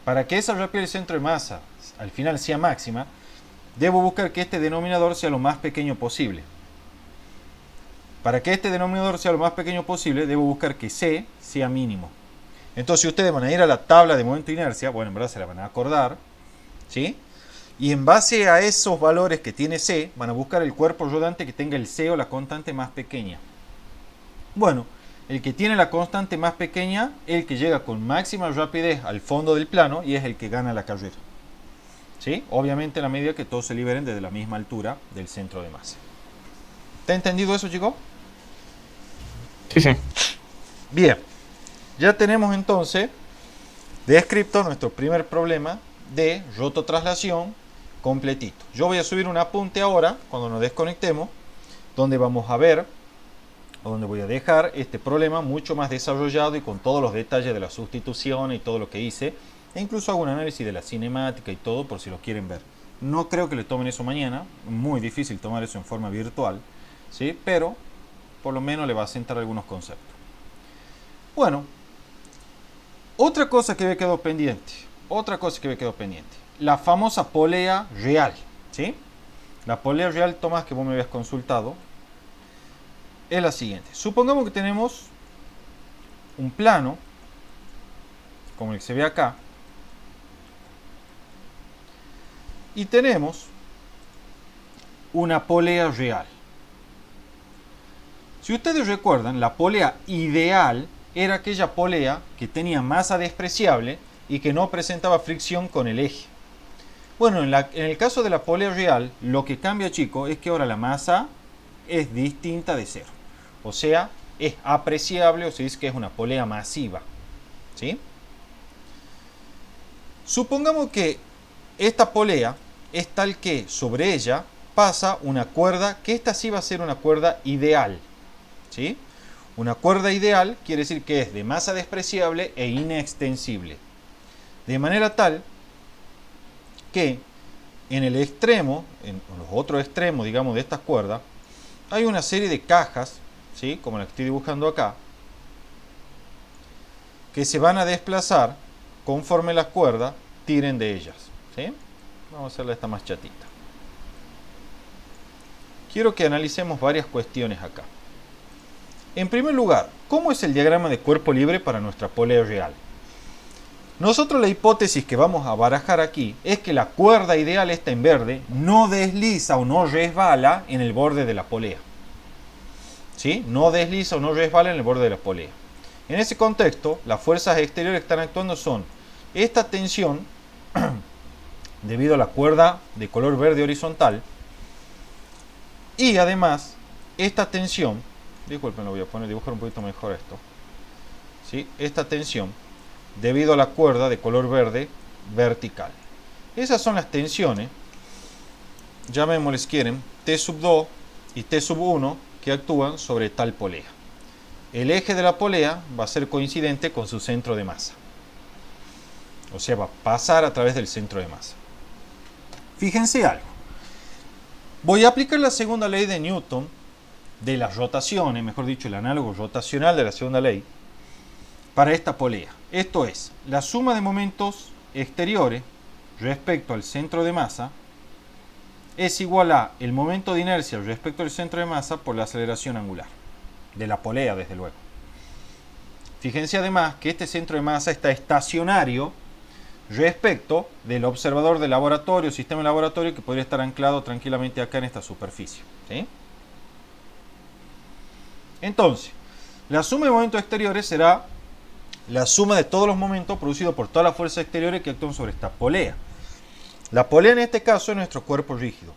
Para que esa rapidez del centro de masa al final sea máxima, debo buscar que este denominador sea lo más pequeño posible. Para que este denominador sea lo más pequeño posible, debo buscar que C sea mínimo. Entonces, si ustedes van a ir a la tabla de momento de inercia, bueno, en verdad se la van a acordar, ¿sí? Y en base a esos valores que tiene C, van a buscar el cuerpo rodante que tenga el C o la constante más pequeña. Bueno, el que tiene la constante más pequeña, el que llega con máxima rapidez al fondo del plano y es el que gana la carrera. ¿Sí? Obviamente en la medida que todos se liberen desde la misma altura del centro de masa. ¿Está entendido eso, chicos? Sí, sí. Bien. Ya tenemos entonces descrito nuestro primer problema de rototraslación completito. Yo voy a subir un apunte ahora, cuando nos desconectemos, donde vamos a ver, o donde voy a dejar este problema mucho más desarrollado y con todos los detalles de la sustitución y todo lo que hice, e incluso hago un análisis de la cinemática y todo por si lo quieren ver. No creo que le tomen eso mañana, muy difícil tomar eso en forma virtual, ¿sí? Pero por lo menos le va a sentar algunos conceptos. Bueno, otra cosa que me quedó pendiente, la famosa polea real, ¿sí? La polea real, Tomás, que vos me habías consultado, es la siguiente. Supongamos que tenemos un plano, como el que se ve acá, y tenemos una polea real. Si ustedes recuerdan, la polea ideal era aquella polea que tenía masa despreciable y que no presentaba fricción con el eje. Bueno, en el caso de la polea real, lo que cambia, chicos, es que ahora la masa es distinta de cero. O sea, es apreciable, o se dice que es una polea masiva. ¿Sí? Supongamos que esta polea es tal que sobre ella pasa una cuerda, que esta sí va a ser una cuerda ideal. ¿Sí? Una cuerda ideal quiere decir que es de masa despreciable e inextensible. De manera tal que en el extremo, en los otros extremos, digamos, de estas cuerdas, hay una serie de cajas, ¿sí? Como la que estoy dibujando acá, que se van a desplazar conforme las cuerdas tiren de ellas. ¿Sí? Vamos a hacerla esta más chatita. Quiero que analicemos varias cuestiones acá. En primer lugar, ¿cómo es el diagrama de cuerpo libre para nuestra polea real? Nosotros la hipótesis que vamos a barajar aquí es que la cuerda ideal, esta en verde, no desliza o no resbala en el borde de la polea. ¿Sí? No desliza o no resbala en el borde de la polea. En ese contexto, las fuerzas exteriores que están actuando son esta tensión, debido a la cuerda de color verde horizontal, y además esta tensión, disculpen, lo voy a dibujar un poquito mejor esto, ¿sí? Esta tensión, debido a la cuerda de color verde vertical. Esas son las tensiones, llamémosles si quieren, T sub 2 y T sub 1, que actúan sobre tal polea. El eje de la polea va a ser coincidente con su centro de masa. O sea, va a pasar a través del centro de masa. Fíjense algo. Voy a aplicar la segunda ley de Newton de las rotaciones, mejor dicho, el análogo rotacional de la segunda ley, para esta polea. Esto es, la suma de momentos exteriores respecto al centro de masa es igual a el momento de inercia respecto al centro de masa por la aceleración angular. De la polea, desde luego. Fíjense además que este centro de masa está estacionario respecto del observador de laboratorio, sistema de laboratorio, que podría estar anclado tranquilamente acá en esta superficie. ¿Sí? Entonces, la suma de momentos exteriores será la suma de todos los momentos producidos por todas las fuerzas exteriores que actúan sobre esta polea. La polea en este caso es nuestro cuerpo rígido.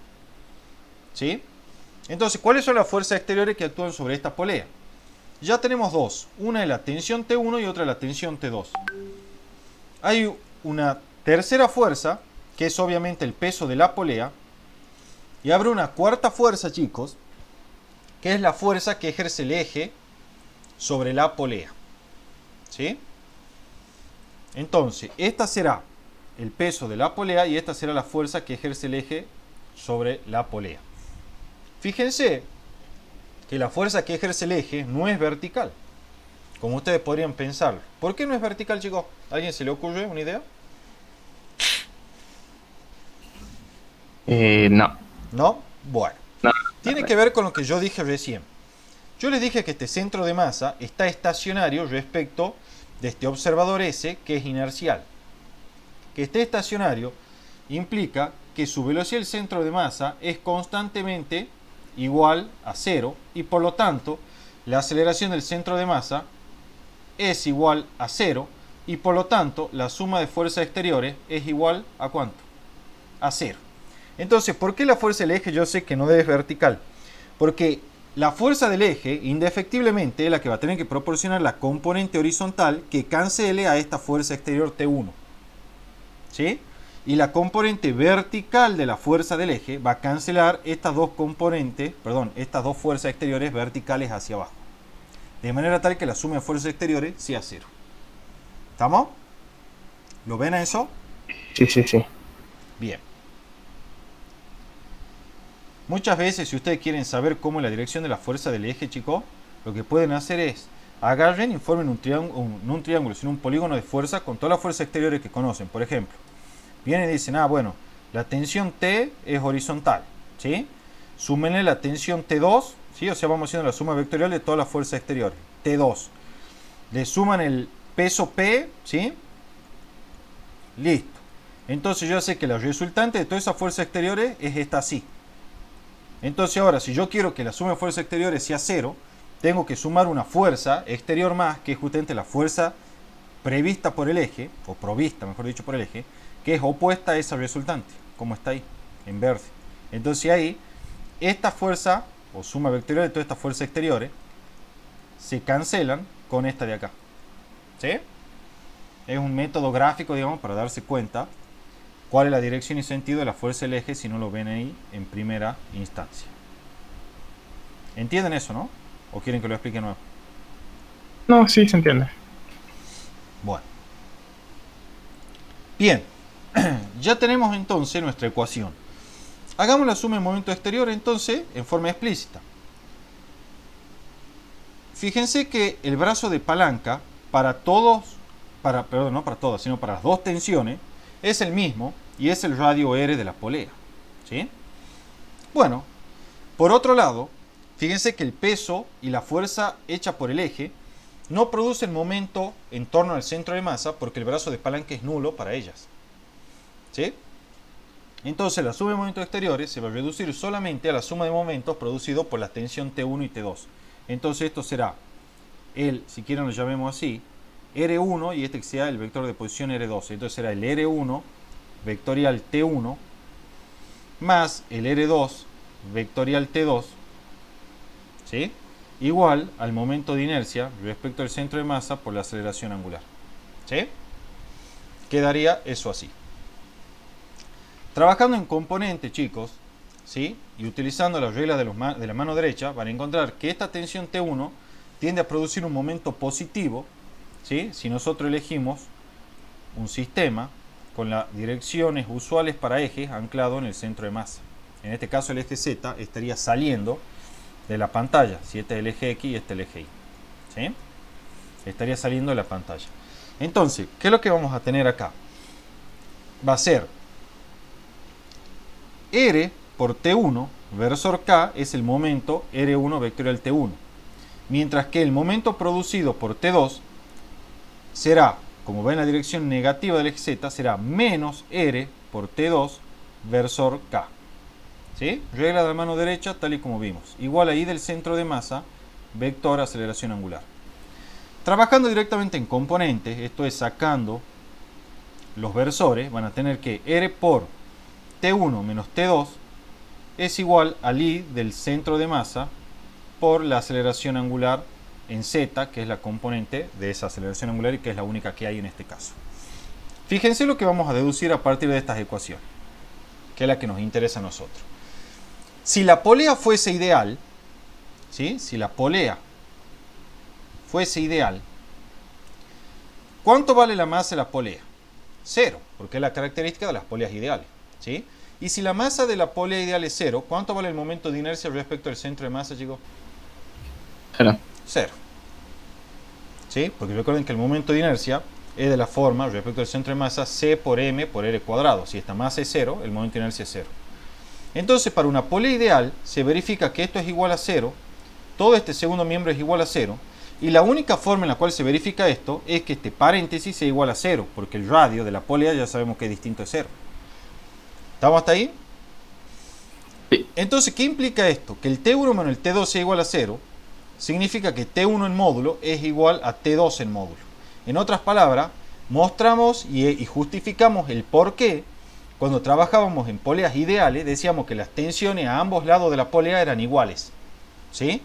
¿Sí? Entonces, ¿cuáles son las fuerzas exteriores que actúan sobre esta polea? Ya tenemos dos. Una es la tensión T1 y otra es la tensión T2. Hay una tercera fuerza, que es obviamente el peso de la polea. Y habrá una cuarta fuerza, chicos, que es la fuerza que ejerce el eje sobre la polea. ¿Sí? Entonces, esta será el peso de la polea y esta será la fuerza que ejerce el eje sobre la polea. Fíjense que la fuerza que ejerce el eje no es vertical, como ustedes podrían pensar. ¿Por qué no es vertical, chicos? ¿A alguien se le ocurre una idea? No. ¿No? Bueno. No. Tiene que ver con lo que yo dije recién. Yo les dije que este centro de masa está estacionario respecto de este observador S, que es inercial. Que esté estacionario implica que su velocidad del centro de masa es constantemente igual a cero y por lo tanto la aceleración del centro de masa es igual a cero y por lo tanto la suma de fuerzas exteriores es igual a ¿cuánto? A cero. Entonces, ¿por qué la fuerza del eje yo sé que no es vertical? Porque la fuerza del eje indefectiblemente es la que va a tener que proporcionar la componente horizontal que cancele a esta fuerza exterior T1. ¿Sí? Y la componente vertical de la fuerza del eje va a cancelar estas dos componentes, estas dos fuerzas exteriores verticales hacia abajo. De manera tal que la suma de fuerzas exteriores sea cero. ¿Estamos? ¿Lo ven a eso? Sí, sí, sí. Bien. Muchas veces, si ustedes quieren saber cómo es la dirección de la fuerza del eje, chicos, lo que pueden hacer es agarren y formen un triángulo, sino un polígono de fuerza con todas las fuerzas exteriores que conocen. Por ejemplo, vienen y dicen, bueno, la tensión T es horizontal, ¿sí? Súmenle la tensión T2, ¿sí? O sea, vamos haciendo la suma vectorial de todas las fuerzas exteriores, T2. Le suman el peso P, ¿sí? Listo. Entonces yo sé que la resultante de todas esas fuerzas exteriores es esta así. Entonces ahora, si yo quiero que la suma de fuerzas exteriores sea cero, tengo que sumar una fuerza exterior más, que es justamente la fuerza prevista por el eje, o provista, mejor dicho, por el eje, que es opuesta a esa resultante, como está ahí, en verde. Entonces ahí, esta fuerza, o suma vectorial de todas estas fuerzas exteriores, se cancelan con esta de acá. ¿Sí? Es un método gráfico, digamos, para darse cuenta cuál es la dirección y sentido de la fuerza del eje si no lo ven ahí en primera instancia. ¿Entienden eso, no? ¿O quieren que lo explique de nuevo? No, sí, se entiende. Bueno. Bien. Ya tenemos entonces nuestra ecuación. Hagamos la suma en momento exterior entonces en forma explícita. Fíjense que el brazo de palanca para perdón, no para todas, sino para las dos tensiones, es el mismo y es el radio R de la polea. ¿Sí? Bueno, por otro lado, fíjense que el peso y la fuerza hecha por el eje no producen momento en torno al centro de masa porque el brazo de palanca es nulo para ellas. ¿Sí? Entonces la suma de momentos exteriores se va a reducir solamente a la suma de momentos producidos por la tensión T1 y T2. Entonces esto será si quieren lo llamemos así, R1 y este que sea el vector de posición R2. Entonces será el R1 vectorial T1 más el R2 vectorial T2, ¿sí? Igual al momento de inercia respecto al centro de masa por la aceleración angular. ¿Sí? Quedaría eso así. Trabajando en componente, chicos, ¿sí? Y utilizando las reglas de la mano derecha, van a encontrar que esta tensión T1 tiende a producir un momento positivo, ¿sí? Si nosotros elegimos un sistema con las direcciones usuales para ejes anclado en el centro de masa. En este caso el eje Z estaría saliendo de la pantalla, si este es el eje X y este es el eje Y. ¿Sí? Estaría saliendo de la pantalla. Entonces, ¿qué es lo que vamos a tener acá? Va a ser R por T1 versor K es el momento R1 vectorial T1. Mientras que el momento producido por T2 será, como va en la dirección negativa del eje Z, será menos R por T2 versor K. ¿Sí? Regla de la mano derecha, tal y como vimos. Igual ahí del centro de masa, vector aceleración angular. Trabajando directamente en componentes, esto es sacando los versores, van a tener que R por T1 menos T2 es igual al I del centro de masa por la aceleración angular en Z, que es la componente de esa aceleración angular y que es la única que hay en este caso. Fíjense lo que vamos a deducir a partir de estas ecuaciones, que es la que nos interesa a nosotros. Si la polea fuese ideal, ¿sí? Si la polea fuese ideal, ¿cuánto vale la masa de la polea? Cero, porque es la característica de las poleas ideales. ¿Sí? Y si la masa de la polea ideal es cero, ¿cuánto vale el momento de inercia respecto al centro de masa, chicos? Cero. Cero. ¿Sí? Porque recuerden que el momento de inercia es de la forma respecto al centro de masa C por M por R cuadrado. Si esta masa es cero, el momento de inercia es cero. Entonces, para una polea ideal, se verifica que esto es igual a cero, todo este segundo miembro es igual a cero, y la única forma en la cual se verifica esto es que este paréntesis sea igual a cero, porque el radio de la polea ya sabemos que es distinto de cero. ¿Estamos hasta ahí? Sí. Entonces, ¿qué implica esto? Que el T1 menos el T2 sea igual a 0, significa que T1 en módulo es igual a T2 en módulo. En otras palabras, mostramos y justificamos el por qué cuando trabajábamos en poleas ideales decíamos que las tensiones a ambos lados de la polea eran iguales. ¿Sí?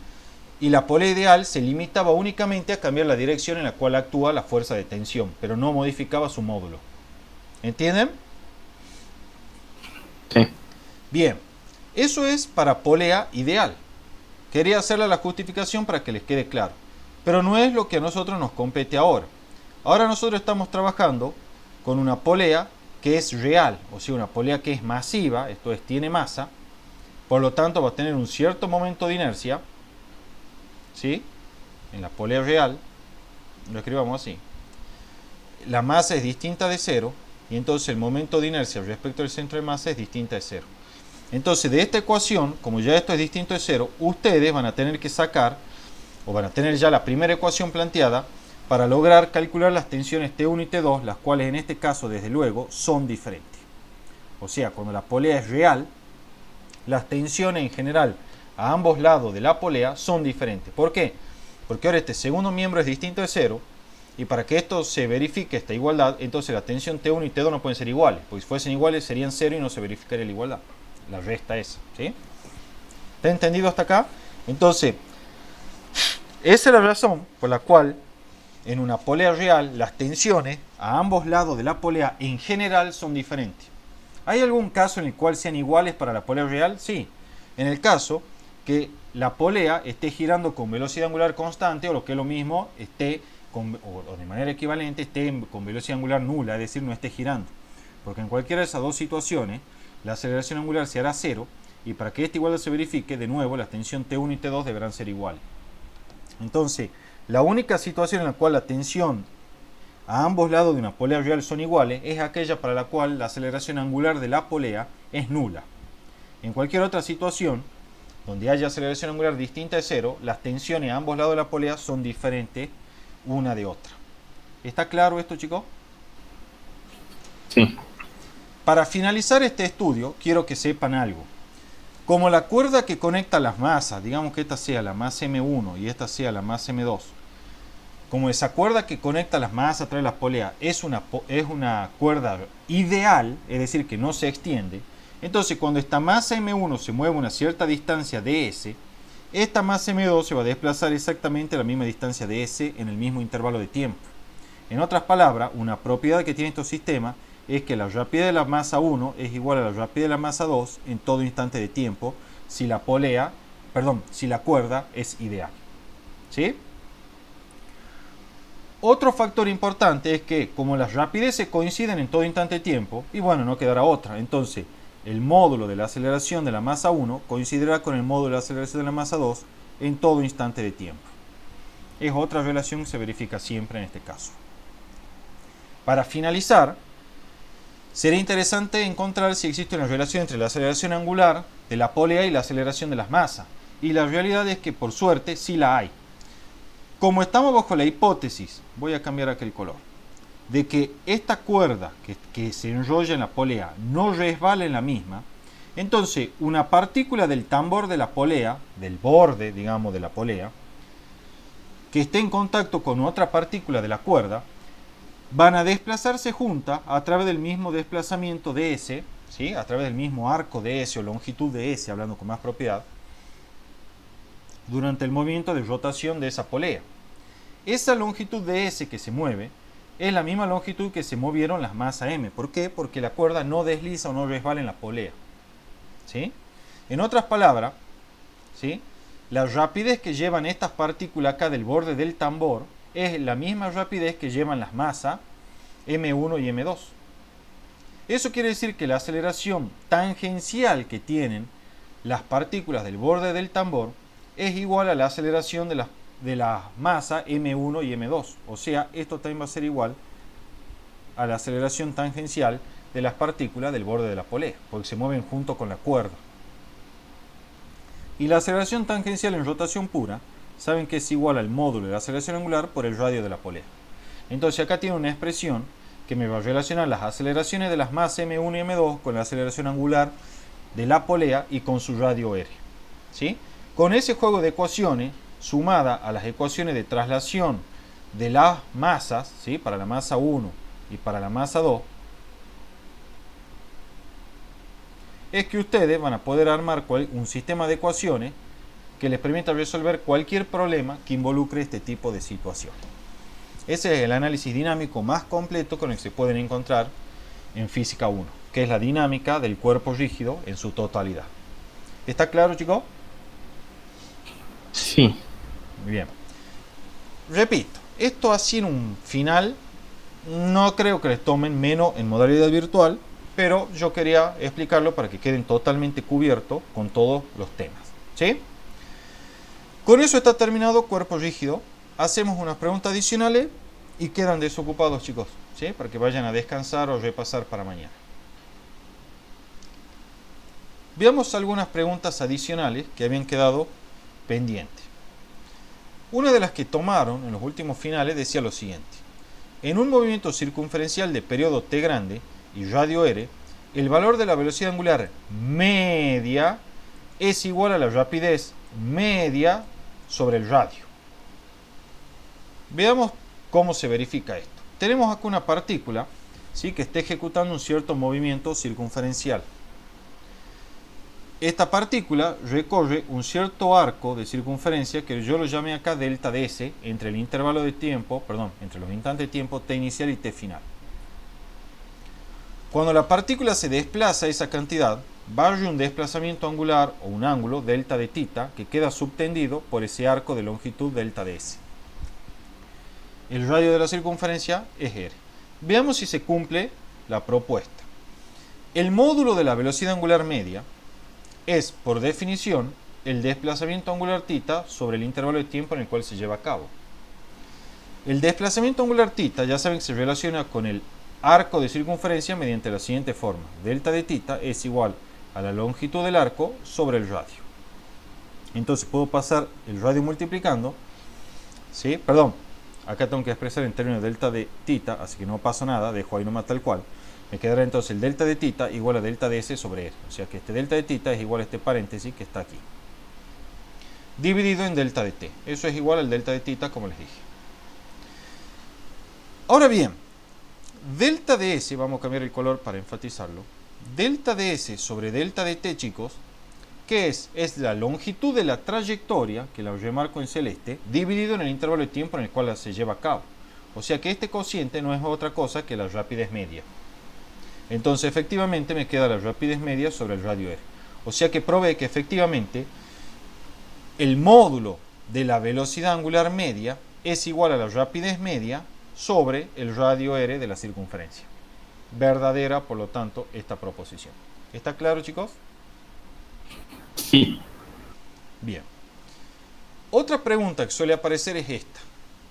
Y la polea ideal se limitaba únicamente a cambiar la dirección en la cual actúa la fuerza de tensión, pero no modificaba su módulo. ¿Entienden? Sí. Bien, eso es para polea ideal. Quería hacerle la justificación para que les quede claro. Pero no es lo que a nosotros nos compete ahora. Ahora nosotros estamos trabajando con una polea que es real, o sea, una polea que es masiva, esto es, tiene masa, por lo tanto va a tener un cierto momento de inercia, ¿sí? En la polea real, lo escribamos así. La masa es distinta de cero, y entonces el momento de inercia respecto al centro de masa es distinta de cero. Entonces, de esta ecuación, como ya esto es distinto de cero, ustedes van a tener que sacar, o van a tener ya la primera ecuación planteada, para lograr calcular las tensiones T1 y T2, las cuales en este caso, desde luego, son diferentes. O sea, cuando la polea es real, las tensiones en general a ambos lados de la polea son diferentes. ¿Por qué? Porque ahora este segundo miembro es distinto de 0, y para que esto se verifique, esta igualdad, entonces la tensión T1 y T2 no pueden ser iguales, porque si fuesen iguales serían 0 y no se verificaría la igualdad. La resta esa, ¿sí? ¿Está entendido hasta acá? Entonces, esa es la razón por la cual en una polea real las tensiones a ambos lados de la polea en general son diferentes. ¿Hay algún caso en el cual sean iguales para la polea real? Sí. En el caso que la polea esté girando con velocidad angular constante, o lo que es lo mismo, esté o de manera equivalente esté con velocidad angular nula, es decir, no esté girando. Porque en cualquiera de esas dos situaciones la aceleración angular se hará 0, y para que esta igualdad se verifique, de nuevo la tensión T1 y T2 deberán ser iguales. Entonces, la única situación en la cual la tensión a ambos lados de una polea real son iguales es aquella para la cual la aceleración angular de la polea es nula. En cualquier otra situación donde haya aceleración angular distinta de 0, las tensiones a ambos lados de la polea son diferentes una de otra. ¿Está claro esto, chicos? Sí. Para finalizar este estudio, quiero que sepan algo. Como la cuerda que conecta las masas, digamos que esta sea la masa M1 y esta sea la masa M2, como esa cuerda que conecta las masas a través de las poleas es una cuerda ideal, es decir, que no se extiende, entonces cuando esta masa M1 se mueve una cierta distancia de S, esta masa M2 se va a desplazar exactamente a la misma distancia de S en el mismo intervalo de tiempo. En otras palabras, una propiedad que tiene estos sistemas es que la rapidez de la masa 1 es igual a la rapidez de la masa 2 en todo instante de tiempo si la cuerda es ideal. ¿Sí? Otro factor importante es que como las rapideces coinciden en todo instante de tiempo, y bueno, no quedará otra, entonces el módulo de la aceleración de la masa 1 coincidirá con el módulo de la aceleración de la masa 2 en todo instante de tiempo. Es otra relación que se verifica siempre en este caso. Para finalizar, sería interesante encontrar si existe una relación entre la aceleración angular de la polea y la aceleración de las masas. Y la realidad es que por suerte sí la hay. Como estamos bajo la hipótesis, voy a cambiar aquel color, de que esta cuerda que se enrolla en la polea no resbala en la misma, entonces una partícula del tambor de la polea, del borde, digamos, de la polea, que esté en contacto con otra partícula de la cuerda, van a desplazarse juntas a través del mismo desplazamiento de S, ¿sí? A través del mismo arco de S o longitud de S, hablando con más propiedad, durante el movimiento de rotación de esa polea. Esa longitud de S que se mueve es la misma longitud que se movieron las masas M. ¿Por qué? Porque la cuerda no desliza o no resbala en la polea. ¿Sí? En otras palabras, ¿sí?, la rapidez que llevan estas partículas acá del borde del tambor es la misma rapidez que llevan las masas M1 y M2. Eso quiere decir que la aceleración tangencial que tienen las partículas del borde del tambor es igual a la aceleración de la masa M1 y M2. O sea, esto también va a ser igual a la aceleración tangencial de las partículas del borde de la polea, porque se mueven junto con la cuerda. Y la aceleración tangencial en rotación pura, saben que es igual al módulo de la aceleración angular por el radio de la polea. Entonces acá tiene una expresión que me va a relacionar las aceleraciones de las masas M1 y M2 con la aceleración angular de la polea y con su radio R. ¿Sí? Con ese juego de ecuaciones, sumada a las ecuaciones de traslación de las masas, ¿sí?, para la masa 1 y para la masa 2, es que ustedes van a poder armar un sistema de ecuaciones que les permita resolver cualquier problema que involucre este tipo de situación. Ese es el análisis dinámico más completo con el que se pueden encontrar en Física 1, que es la dinámica del cuerpo rígido en su totalidad. ¿Está claro, chicos? Sí. Muy bien. Repito, esto así en un final, no creo que les tomen menos en modalidad virtual, pero yo quería explicarlo para que queden totalmente cubiertos con todos los temas. ¿Sí? Con eso está terminado cuerpo rígido. Hacemos unas preguntas adicionales y quedan desocupados, chicos, ¿sí?, para que vayan a descansar o repasar para mañana. Veamos algunas preguntas adicionales que habían quedado pendientes. Una de las que tomaron en los últimos finales decía lo siguiente: en un movimiento circunferencial de periodo t grande y radio r, el valor de la velocidad angular media es igual a la rapidez media sobre el radio. Veamos cómo se verifica esto. Tenemos acá una partícula, ¿sí?, que está ejecutando un cierto movimiento circunferencial. Esta partícula recorre un cierto arco de circunferencia que yo lo llamé acá delta de S entre el intervalo de tiempo, entre los instantes de tiempo t inicial y t final. Cuando la partícula se desplaza esa cantidad, va a haber un desplazamiento angular o un ángulo delta de θ que queda subtendido por ese arco de longitud delta de S. El radio de la circunferencia es r. Veamos si se cumple la propuesta. El módulo de la velocidad angular media es, por definición, el desplazamiento angular θ sobre el intervalo de tiempo en el cual se lleva a cabo. El desplazamiento angular θ ya saben que se relaciona con el arco de circunferencia mediante la siguiente forma. Delta de θ es igual a la longitud del arco sobre el radio. Entonces puedo pasar el radio multiplicando, ¿sí? Acá tengo que expresar en términos de delta de θ, así que no paso nada, dejo ahí nomás tal cual. Me quedará entonces el delta de θ igual a delta de S sobre R. O sea que este delta de θ es igual a este paréntesis que está aquí, dividido en delta de t. Eso es igual al delta de θ, como les dije. Ahora bien, delta de S, vamos a cambiar el color para enfatizarlo. Delta de S sobre delta de t, chicos, ¿qué es? Es la longitud de la trayectoria, que la remarco en celeste, dividido en el intervalo de tiempo en el cual se lleva a cabo. O sea que este cociente no es otra cosa que la rapidez media. Entonces efectivamente me queda la rapidez media sobre el radio r. O sea que probé que efectivamente el módulo de la velocidad angular media es igual a la rapidez media sobre el radio r de la circunferencia. Verdadera, por lo tanto, esta proposición. ¿Está claro, chicos? Sí. Bien. Otra pregunta que suele aparecer es esta.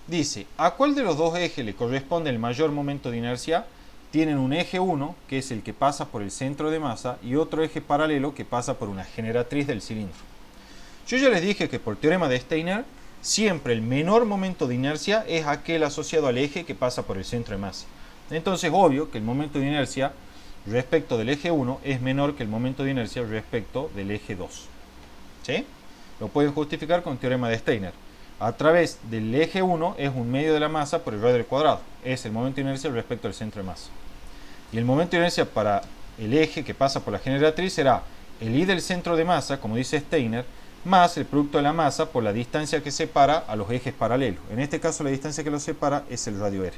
Dice, ¿a cuál de los dos ejes le corresponde el mayor momento de inercia? Tienen un eje 1, que es el que pasa por el centro de masa, y otro eje paralelo que pasa por una generatriz del cilindro. Yo ya les dije que por teorema de Steiner, siempre el menor momento de inercia es aquel asociado al eje que pasa por el centro de masa. Entonces, obvio que el momento de inercia respecto del eje 1 es menor que el momento de inercia respecto del eje 2. ¿Sí? Lo pueden justificar con el teorema de Steiner. A través del eje 1 es un medio de la masa por el radio al cuadrado. Es el momento de inercia respecto al centro de masa. Y el momento de inercia para el eje que pasa por la generatriz será el I del centro de masa, como dice Steiner, más el producto de la masa por la distancia que separa a los ejes paralelos. En este caso la distancia que los separa es el radio r.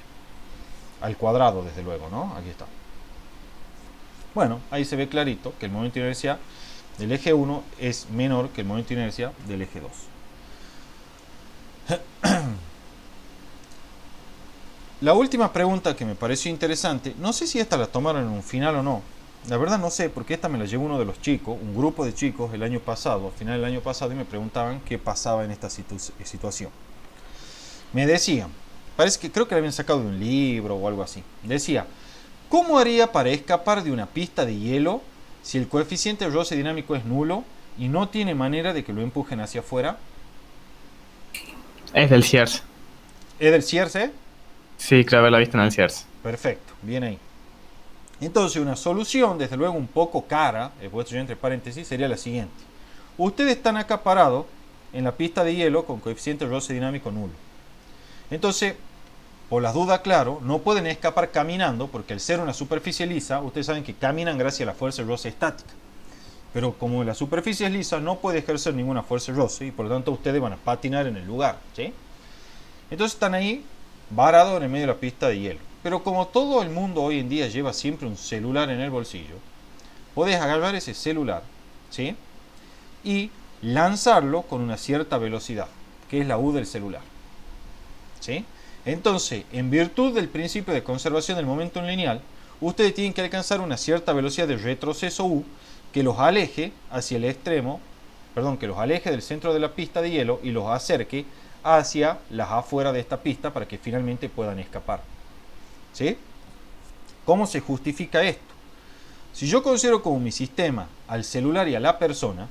Al cuadrado, desde luego, ¿no? Aquí está. Bueno, ahí se ve clarito que el momento de inercia del eje 1 es menor que el momento de inercia del eje 2. La última pregunta que me pareció interesante, no sé si esta la tomaron en un final o no. La verdad no sé, porque esta me la llevó uno de los chicos, un grupo de chicos el año pasado, al final del año pasado, y me preguntaban qué pasaba en esta situación. Me decían, creo que la habían sacado de un libro o algo así. Decía, ¿cómo haría para escapar de una pista de hielo si el coeficiente de roce dinámico es nulo y no tiene manera de que lo empujen hacia afuera? Es del Sears. ¿Es del Sears, eh? Sí, creo haberla visto en el Sears. Perfecto, bien ahí. Entonces, una solución, desde luego un poco cara, he puesto yo entre paréntesis, sería la siguiente. Ustedes están acá parados en la pista de hielo con coeficiente de roce dinámico nulo. Entonces, por las dudas, claro, no pueden escapar caminando, porque al ser una superficie lisa, ustedes saben que caminan gracias a la fuerza de roce estática. Pero como la superficie es lisa, no puede ejercer ninguna fuerza de roce, y por lo tanto ustedes van a patinar en el lugar, ¿sí? Entonces están ahí, varados en el medio de la pista de hielo. Pero como todo el mundo hoy en día lleva siempre un celular en el bolsillo, podés agarrar ese celular, ¿sí?, y lanzarlo con una cierta velocidad, que es la U del celular, ¿sí? Entonces, en virtud del principio de conservación del momento lineal, ustedes tienen que alcanzar una cierta velocidad de retroceso U que los aleje hacia el extremo, que los aleje del centro de la pista de hielo y los acerque hacia las afueras de esta pista para que finalmente puedan escapar. ¿Sí? ¿Cómo se justifica esto? Si yo considero como mi sistema al celular y a la persona,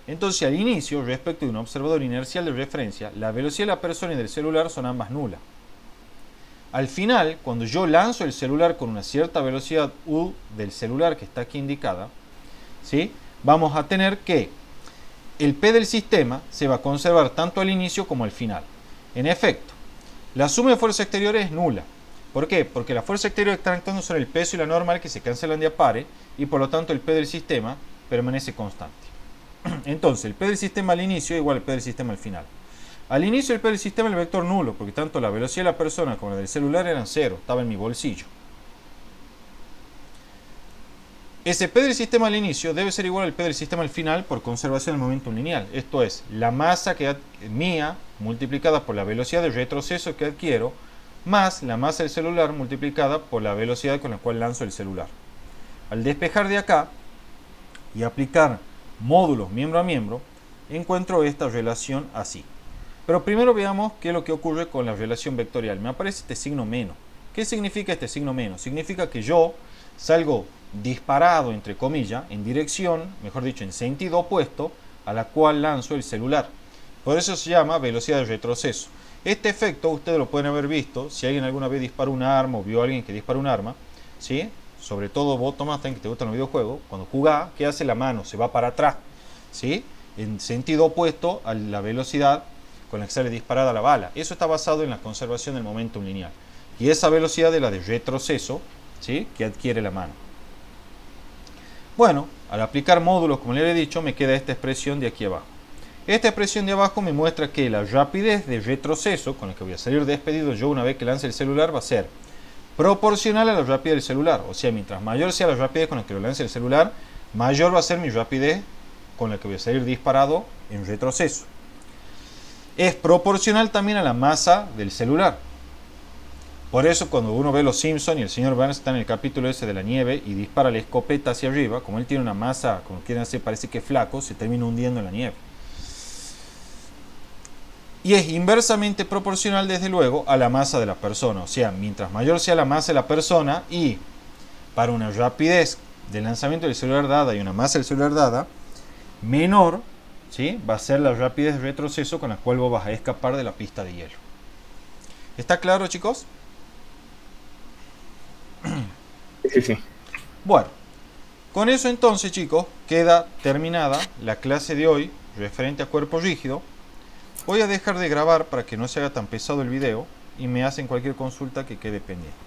entonces al inicio, respecto de un observador inercial de referencia, la velocidad de la persona y del celular son ambas nulas. Al final, cuando yo lanzo el celular con una cierta velocidad U del celular que está aquí indicada, ¿sí?, vamos a tener que el P del sistema se va a conservar tanto al inicio como al final. En efecto, la suma de fuerzas exteriores es nula. ¿Por qué? Porque las fuerzas exteriores están actuando sobre el peso y la normal que se cancelan de a pares y por lo tanto el P del sistema permanece constante. Entonces, el P del sistema al inicio es igual al P del sistema al final. Al inicio el P del sistema es el vector nulo, porque tanto la velocidad de la persona como la del celular eran cero, estaba en mi bolsillo. Ese P del sistema al inicio debe ser igual al P del sistema al final por conservación del momentum lineal. Esto es, la masa mía multiplicada por la velocidad de retroceso que adquiero, más la masa del celular multiplicada por la velocidad con la cual lanzo el celular. Al despejar de acá y aplicar módulos miembro a miembro, encuentro esta relación así. Pero primero veamos qué es lo que ocurre con la relación vectorial. Me aparece este signo menos. ¿Qué significa este signo menos? Significa que yo salgo disparado, entre comillas, en dirección, mejor dicho, en sentido opuesto a la cual lanzo el celular. Por eso se llama velocidad de retroceso. Este efecto ustedes lo pueden haber visto si alguien alguna vez dispara un arma o vio a alguien que dispara un arma, ¿sí? Sobre todo vos, Tomás, que te gustan los videojuegos, cuando jugás, ¿qué hace la mano? Se va para atrás, ¿sí? En sentido opuesto a la velocidad con la que sale disparada la bala. Eso está basado en la conservación del momentum lineal. Y esa velocidad es la de retroceso, ¿sí? Que adquiere la mano. Bueno, al aplicar módulos, como les he dicho, me queda esta expresión de aquí abajo. Esta expresión de abajo me muestra que la rapidez de retroceso con la que voy a salir despedido yo una vez que lance el celular va a ser proporcional a la rapidez del celular. O sea, mientras mayor sea la rapidez con la que lo lance el celular, mayor va a ser mi rapidez con la que voy a salir disparado en retroceso. Es proporcional también a la masa del celular. Por eso cuando uno ve Los Simpsons y el señor Burns está en el capítulo ese de la nieve y dispara la escopeta hacia arriba, como él tiene una masa, como quieren hacer, parece que es flaco, se termina hundiendo en la nieve. Y es inversamente proporcional, desde luego, a la masa de la persona. O sea, mientras mayor sea la masa de la persona y para una rapidez de lanzamiento del celular dada y una masa del celular dada, menor, ¿sí? Va a ser la rapidez de retroceso con la cual vos vas a escapar de la pista de hielo. ¿Está claro, chicos? Sí. Bueno, con eso entonces, chicos, queda terminada la clase de hoy referente a cuerpo rígido. Voy a dejar de grabar para que no se haga tan pesado el video y me hacen cualquier consulta que quede pendiente.